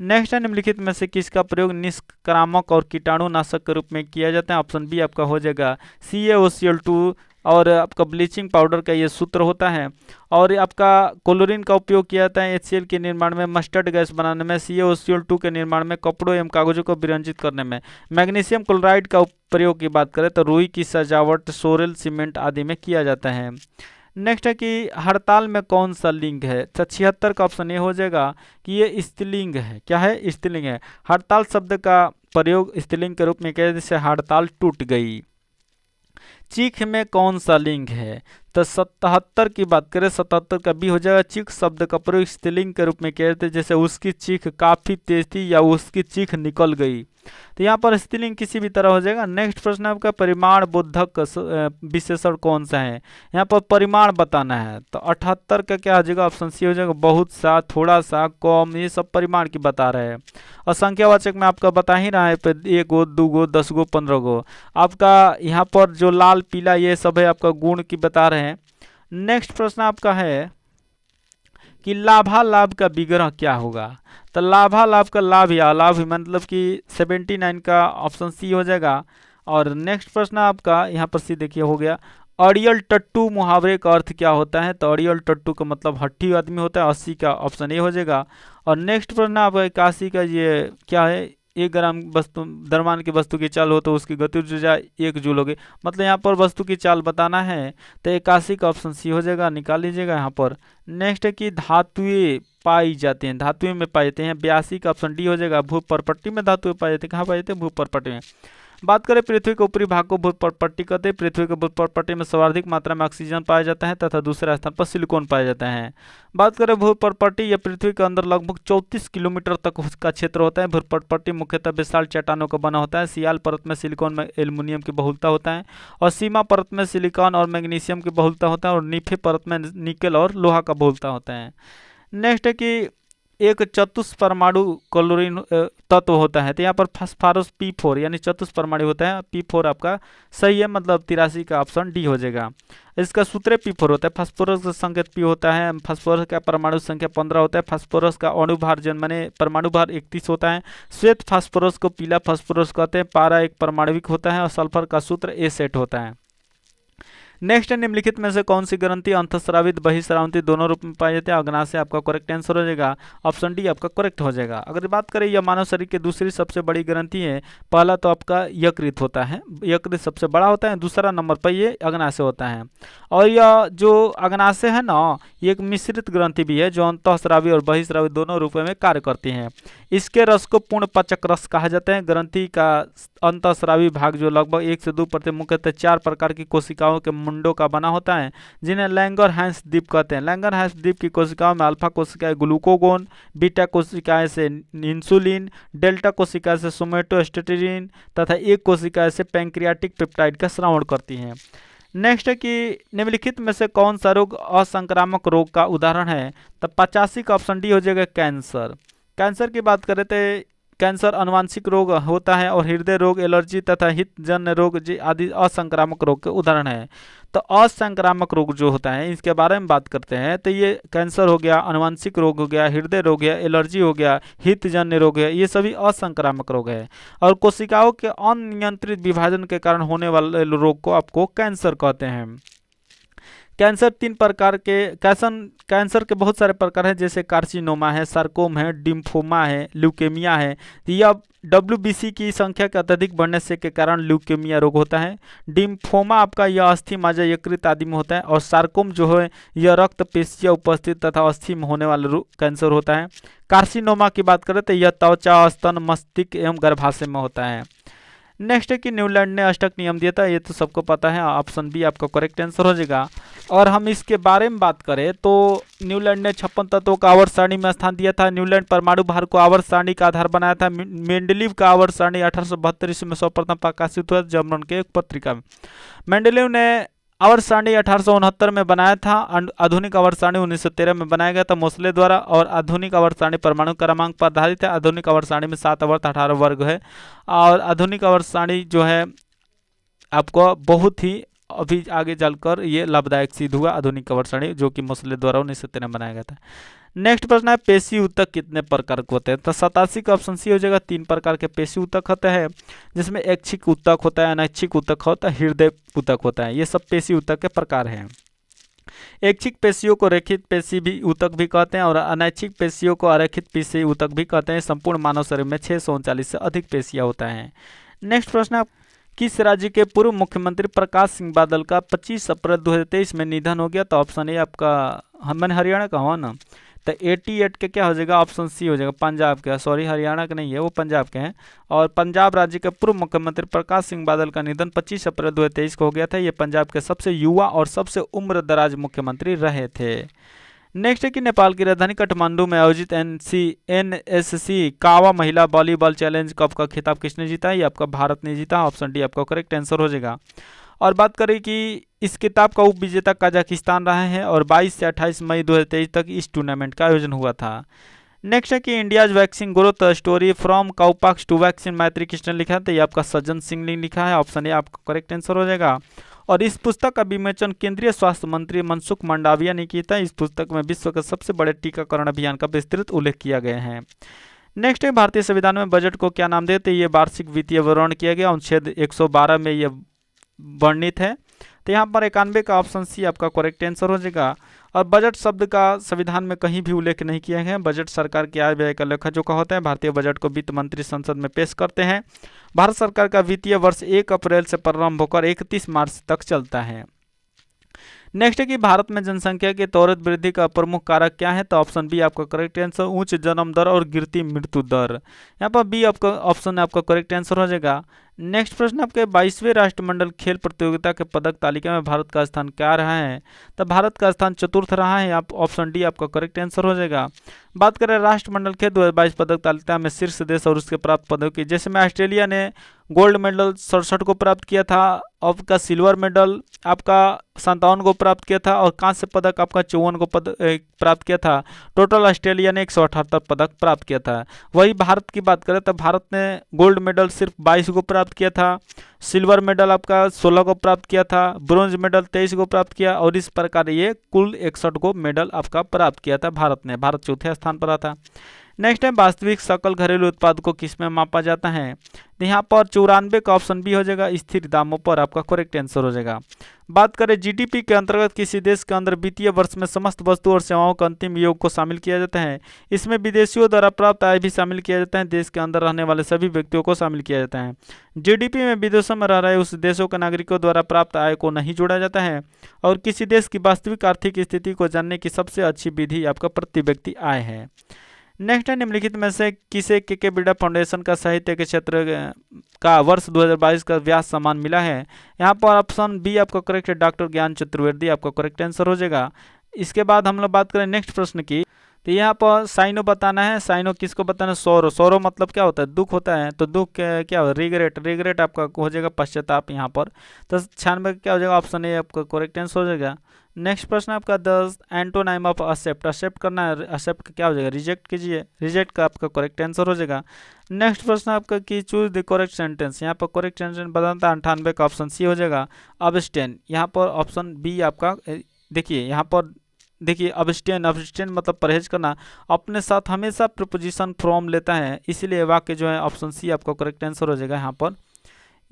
नेक्स्ट है निम्नलिखित में से किसका प्रयोग निष्क्रामक और कीटाणुनाशक के रूप में किया जाता है? ऑप्शन बी आपका हो जाएगा, CaOCl2 और आपका ब्लीचिंग पाउडर का ये सूत्र होता है। और आपका क्लोरीन का उपयोग किया जाता है HCl के निर्माण में, मस्टर्ड गैस बनाने में, CaOCl2 के निर्माण में, कपड़ों एवं कागजों को विरंजित करने में। मैग्नीशियम क्लोराइड का प्रयोग की बात करें तो रुई की सजावट, सोरेल सीमेंट आदि में किया जाता है। नेक्स्ट है कि हड़ताल में कौन सा लिंग है? 76 का ऑप्शन ये हो जाएगा कि ये स्त्रीलिंग है। क्या है? स्त्रीलिंग है। हड़ताल शब्द का प्रयोग स्त्रीलिंग के रूप में किया जैसे हड़ताल टूट गई। चीख में कौन सा लिंग है? तो 77 की बात करें, 77 का भी हो जाएगा। चीख शब्द का प्रयोग स्त्रीलिंग के रूप में किया जाता है जैसे उसकी चीख काफी तेज थी या उसकी चीख निकल गई। तो यहाँ पर स्त्रीलिंग किसी भी तरह हो जाएगा। नेक्स्ट प्रश्न आपका परिमाण बोधक विशेषण कौन सा है? यहाँ पर परिमाण बताना है तो 78 का क्या हो जाएगा? ऑप्शन सी हो जाएगा, बहुत सा, थोड़ा सा, कम, ये सब परिमाण की बता रहे हैं। और संख्यावाचक में आपका बता ही रहा है 1 गो, 2 गो, 10 गो, 15 गो। आपका यहाँ पर जो लाल पीला ये सब है आपका गुण की बता रहे हैं। नेक्स्ट प्रश्न आपका है कि लाभालाभ का विग्रह क्या होगा? तो लाभालाभ का लाभ या लाभ मतलब कि 79 का ऑप्शन सी हो जाएगा। और नेक्स्ट प्रश्न आपका यहाँ पर सी देखिए हो गया, अड़ियल टट्टू मुहावरे का अर्थ क्या होता है? तो अड़ियल टट्टू का मतलब हट्टी आदमी होता है। 80 का ऑप्शन ए हो जाएगा। और नेक्स्ट प्रश्न आपका 81 का ये क्या है? 1 ग्राम वस्तु द्रव्यमान की वस्तु की चाल हो तो उसकी गति ऊर्जा 1 जूल होगी। मतलब यहाँ पर वस्तु की चाल बताना है तो 81 का ऑप्शन सी हो जाएगा, निकाल लीजिएगा यहाँ पर। नेक्स्ट है कि धातुएं पाई जाती हैं, धातुएं में पाए जाते हैं। 82 का ऑप्शन डी हो जाएगा, भू परपट्टी में धातुएं पाई जाती हैं। कहाँ पाई जाती है? भू परपट्टी में। बात करें पृथ्वी के ऊपरी भाग को भूपर्पट्टी कहते हैं। पृथ्वी के भूपर्पट्टी में सर्वाधिक मात्रा में ऑक्सीजन पाया जाता है तथा दूसरे स्थान पर सिलिकॉन पाया जाता है। बात करें भूपर्पट्टी या पृथ्वी के अंदर लगभग 34 किलोमीटर तक उसका क्षेत्र होता है। भूपर्पट्टी मुख्यतः विशाल चट्टानों का बना होता है। सियाल परत में सिलिकॉन में एल्युमिनियम की बहुलता होता है और सीमा परत में सिलिकॉन और मैग्नीशियम की बहुलता होता है और नीफे परत में निकल और लोहा का बहुलता होता है। नेक्स्ट है कि एक चतुष्परमाणु क्लोरीन तत्व होता है, तो यहाँ पर फास्फोरस P4 यानी चतुष्परमाणु होता है। P4 आपका सही है, मतलब 83 का ऑप्शन डी हो जाएगा। इसका सूत्र P4 होता है। फास्फोरस का संकेत P होता है। फास्फोरस का परमाणु संख्या 15 होता है। फास्फोरस का अणुभार माने परमाणु भार 31 होता है। श्वेत फास्फोरस को पीला फास्फोरस कहते हैं। पारा एक परमाणविक होता है और सल्फर का सूत्र A सेट होता है। नेक्स्ट निम्नलिखित में से कौन सी ग्रंथि अंतःस्रावित बहिस्रावित दोनों रूप में पाई जाती है? अग्नाशय आपका करेक्ट आंसर हो जाएगा। ऑप्शन डी आपका करेक्ट हो जाएगा। अगर बात करें यह मानव शरीर की दूसरी सबसे बड़ी ग्रंथि है। पहला तो आपका यकृत होता है, यकृत सबसे बड़ा होता है। दूसरा नंबर पर ये अग्नाशय होता है। और यह जो अग्नाशय है ना, ये एक मिश्रित ग्रंथि भी है जो अंतःस्रावी और बहिस्रावी दोनों रूपों में कार्य करती है। इसके रस को पूर्ण पाचक रस कहा जाता है। ग्रंथि का अंतःस्रावी भाग जो लगभग 1 से 2% मुख्यतः 4 प्रकार की कोशिकाओं के मुंडों का बना होता है, जिन्हें लैंगरहैंस द्वीप कहते हैं। लैंगरहैंस द्वीप की कोशिकाओं में अल्फा कोशिकाएं ग्लूकोगोन, बीटा कोशिकाएं से इंसुलिन, डेल्टा कोशिकाएं से सोमेटोस्टेटिन तथा एक कोशिकाएं से पैंक्रियाटिक पेप्टाइड का श्रवण करती हैं। नेक्स्ट है कि निम्नलिखित में से कौन सा रोग असंक्रामक रोग का उदाहरण है? तो 85 का ऑप्शन डी हो जाएगा कैंसर। कैंसर की बात करें तो कैंसर अनुवांशिक रोग होता है और हृदय रोग, एलर्जी तथा हितजन्य रोग आदि असंक्रामक रोग के उदाहरण है। तो असंक्रामक रोग जो होता है इसके बारे में बात करते हैं, तो ये कैंसर हो गया, अनुवांशिक रोग हो गया, हृदय रोग गया, एलर्जी हो गया, हितजन्य रोग है, ये सभी असंक्रामक रोग है। और कोशिकाओं के अनियंत्रित विभाजन के कारण होने वाले रोग को आपको कैंसर कहते हैं। कैंसर 3 प्रकार के कैंसर के बहुत सारे प्रकार हैं, जैसे कार्सिनोमा है, सार्कोम है, डिम्फोमा है, ल्यूकेमिया है। यह WBC की संख्या के अत्यधिक बढ़ने से के कारण ल्यूकेमिया रोग होता है। डिम्फोमा आपका यह अस्थि मज्जा यकृत आदि में होता है। और सार्कोम जो है यह रक्त पेशियां उपस्थित तथा अस्थि में होने वाला कैंसर होता है। कार्सिनोमा की बात करें तो यह त्वचा, स्तन, मस्तिष्क एवं गर्भाशय में होता है। नेक्स्ट है कि न्यूलैंड ने अष्टक नियम दिया था, ये तो सबको पता है। ऑप्शन बी आपका करेक्ट आंसर हो जाएगा। और हम इसके बारे में बात करें तो न्यूलैंड ने 56 तत्वों का आवर्त सारणी में स्थान दिया था। न्यूलैंड परमाणु भार को आवर्त सारणी का आधार बनाया था। मेंडलीव का आवर्त सारणी 1872 ईस्वी में सर्वप्रथम प्रकाशित हुआ जर्मन के एक पत्रिका में। मेंडलीव ने आवर्त सारणी 1869 में बनाया था। आधुनिक आवर्त सारणी 1913 में बनाया गया था मोसले द्वारा। और आधुनिक आवर्त सारणी परमाणु क्रमांक पर आधारित है। आधुनिक आवर्त सारणी में 7 आवर्त 18 वर्ग है। और आधुनिक आवर्त सारणी जो है आपको बहुत ही अभी आगे चलकर ये लाभदायक सिद्ध हुआ, आधुनिक आवर्त सारणी जो कि मोसले द्वारा 1913 में बनाया गया था। नेक्स्ट प्रश्न है पेशी ऊतक कितने प्रकार के होते हैं? तो 87 का ऑप्शन सी हो जाएगा। 3 प्रकार के पेशी ऊतक होते हैं, जिसमें ऐच्छिक ऊतक होता है, अनैच्छिक ऊतक होता है, हृदय ऊतक होता है। ये सब पेशी ऊतक के प्रकार हैं। ऐच्छिक पेशियों को रेखित पेशी भी ऊतक भी कहते हैं और अनैच्छिक पेशियों को अरेखित पेशी ऊतक भी कहते हैं। संपूर्ण मानव शरीर में 639 से अधिक पेशियां होता है। नेक्स्ट प्रश्न है किस राज्य के पूर्व मुख्यमंत्री प्रकाश सिंह बादल का 25 अप्रैल 2023 में निधन हो गया? तो ऑप्शन ए आपका मैंने हरियाणा का हुआ ना, तो 88 के क्या हो जाएगा? ऑप्शन सी हो जाएगा पंजाब का। सॉरी हरियाणा के नहीं है, वो पंजाब के हैं। और पंजाब राज्य के पूर्व मुख्यमंत्री प्रकाश सिंह बादल का निधन 25 अप्रैल 2023 को हो गया था। ये पंजाब के सबसे युवा और सबसे उम्र दराज मुख्यमंत्री रहे थे। नेक्स्ट है कि नेपाल की राजधानी काठमांडू में आयोजित NSC कावा महिला वॉलीबॉल चैलेंज कप का खिताब किसने जीता? ये आपका भारत ने जीता। ऑप्शन डी आपका करेक्ट आंसर हो जाएगा। और बात करें कि इस किताब का उप विजेता कजाकिस्तान रहे हैं और 22 से 28 मई 2023 तक इस टूर्नामेंट का आयोजन हुआ था। नेक्स्ट है कि India's vaccine growth story from cowpox to vaccine Maitri किसने लिखा है? तो ये आपका सज्जन सिंह ने लिखा है। ऑप्शन ए आपका करेक्ट आंसर हो जाएगा। और इस पुस्तक का विमोचन केंद्रीय स्वास्थ्य मंत्री मनसुख मंडाविया ने किया था। इस पुस्तक में विश्व के सबसे बड़े टीकाकरण अभियान का विस्तृत उल्लेख किया गया है। नेक्स्ट है भारतीय संविधान में बजट को क्या नाम देते? ये वार्षिक वित्तीय विवरण किया गया, अनुच्छेद 112 में ये वर्णित है। तो यहाँ पर 91 का ऑप्शन सी आपका करेक्ट आंसर हो जाएगा। और बजट शब्द का संविधान में कहीं भी उल्लेख नहीं किया है। बजट सरकार की आय व्यय का लेखा जोखा होता है। भारतीय बजट को वित्त मंत्री संसद में पेश करते हैं। भारत सरकार का वित्तीय वर्ष 1 अप्रैल से प्रारंभ होकर 31 मार्च तक चलता है। नेक्स्ट है कि भारत में जनसंख्या की त्वरित वृद्धि का प्रमुख कारक क्या है? तो ऑप्शन बी आपका करेक्ट आंसर उच्च जन्म दर और गिरती मृत्यु दर। यहाँ पर बी आपका ऑप्शन आपका करेक्ट आंसर हो जाएगा। नेक्स्ट प्रश्न आपके 22वें राष्ट्रमंडल खेल प्रतियोगिता के पदक तालिका में भारत का स्थान क्या रहा है? तो भारत का स्थान चतुर्थ रहा है। आप ऑप्शन डी आपका करेक्ट आंसर हो जाएगा। बात करें राष्ट्रमंडल खेल 2022 पदक तालिका में शीर्ष देश और उसके प्राप्त पदकों की, जैसे में ऑस्ट्रेलिया ने गोल्ड मेडल 67 को प्राप्त किया था, आपका सिल्वर मेडल आपका 57 को प्राप्त किया था और कांस्य पदक आपका 54 को प्राप्त किया था। टोटल ऑस्ट्रेलिया ने 178 पदक प्राप्त किया था। वही भारत की बात करें तो भारत ने गोल्ड मेडल सिर्फ 22 को प्राप्त किया था, सिल्वर मेडल आपका 16 को प्राप्त किया था, ब्रॉन्ज मेडल 23 को प्राप्त किया और इस प्रकार ये कुल 61 को मेडल आपका प्राप्त किया था भारत ने। भारत चौथे स्थान पर आता। नेक्स्ट है वास्तविक सकल घरेलू उत्पाद को किस में मापा जाता है? तो यहाँ पर 94 का ऑप्शन बी हो जाएगा, स्थिर दामों पर आपका करेक्ट आंसर हो जाएगा। बात करें जीडीपी के अंतर्गत किसी देश के अंदर वित्तीय वर्ष में समस्त वस्तु और सेवाओं के अंतिम योग को शामिल किया जाता है। इसमें विदेशियों द्वारा प्राप्त आय भी शामिल किया जाता है, देश के अंदर रहने वाले सभी व्यक्तियों को शामिल किया जाता है। जीडीपी में विदेशों में रह रहे उस देशों के नागरिकों द्वारा प्राप्त आय को नहीं जोड़ा जाता है। और किसी देश की वास्तविक आर्थिक स्थिति को जानने की सबसे अच्छी विधि आपका प्रति व्यक्ति आय है। नेक्स्ट है निम्नलिखित में से किसे के बिरला फाउंडेशन का साहित्य के क्षेत्र का वर्ष 2022 का व्यास सम्मान मिला है? यहाँ पर ऑप्शन बी आपका करेक्ट है, डॉक्टर ज्ञान चतुर्वेदी आपका करेक्ट आंसर हो जाएगा। इसके बाद हम लोग बात करें नेक्स्ट प्रश्न की, तो यहाँ पर साइनो बताना है। साइनो किसको बताना है? सोरो। सोरो मतलब क्या होता है? दुख होता है। तो दुख क्या हो? रिग्रेट। रिग्रेट आपका हो जाएगा पश्चाताप यहाँ पर। तो 96 क्या हो जाएगा? ऑप्शन ए आपका करेक्ट आंसर हो जाएगा। नेक्स्ट प्रश्न आपका 10 एंटोनाइम ऑफ एक्सेप्ट। एक्सेप्ट करना है, एक्सेप्ट क्या हो जाएगा? रिजेक्ट कीजिए। रिजेक्ट का आपका करेक्ट आंसर हो जाएगा। नेक्स्ट प्रश्न आपका कि चूज द करेक्ट सेंटेंस। यहाँ पर करेक्ट सेंटेंस बताता है 98 का ऑप्शन सी हो जाएगा। अबस्टेन, यहाँ पर ऑप्शन बी आपका देखिए, यहाँ पर देखिए अबस्टेन। अबस्टेन मतलब परहेज करना, अपने साथ हमेशा प्रीपोजिशन फ्रॉम लेता है, इसीलिए वाक्य जो है ऑप्शन सी आपका करेक्ट आंसर हो जाएगा। यहाँ पर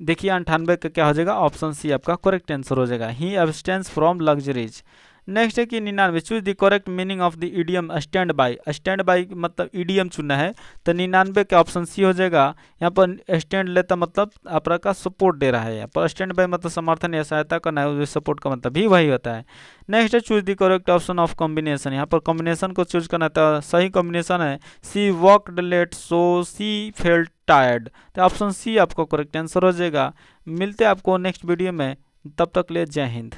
देखिए 98 का क्या हो जाएगा? ऑप्शन सी आपका करेक्ट आंसर हो जाएगा। ही अब्सटेंस फ्रॉम लग्जरीज। नेक्स्ट है कि 99 choose the correct meaning of the idiom stand by. Stand by मतलब इडियम चुनना है, तो 99 का ऑप्शन सी हो जाएगा। यहाँ पर स्टैंड लेता मतलब आपका सपोर्ट दे रहा है, यहाँ पर स्टैंड बाई मतलब समर्थन या सहायता करना है, सपोर्ट का मतलब भी वही होता है। नेक्स्ट है choose the correct option of combination. यहाँ पर कॉम्बिनेशन को चूज करना है, तो सही कॉम्बिनेशन है she walked late so she felt tired. तो ऑप्शन सी आपको करेक्ट आंसर हो जाएगा। मिलते हैं आपको नेक्स्ट वीडियो में, तब तक ले जय हिंद।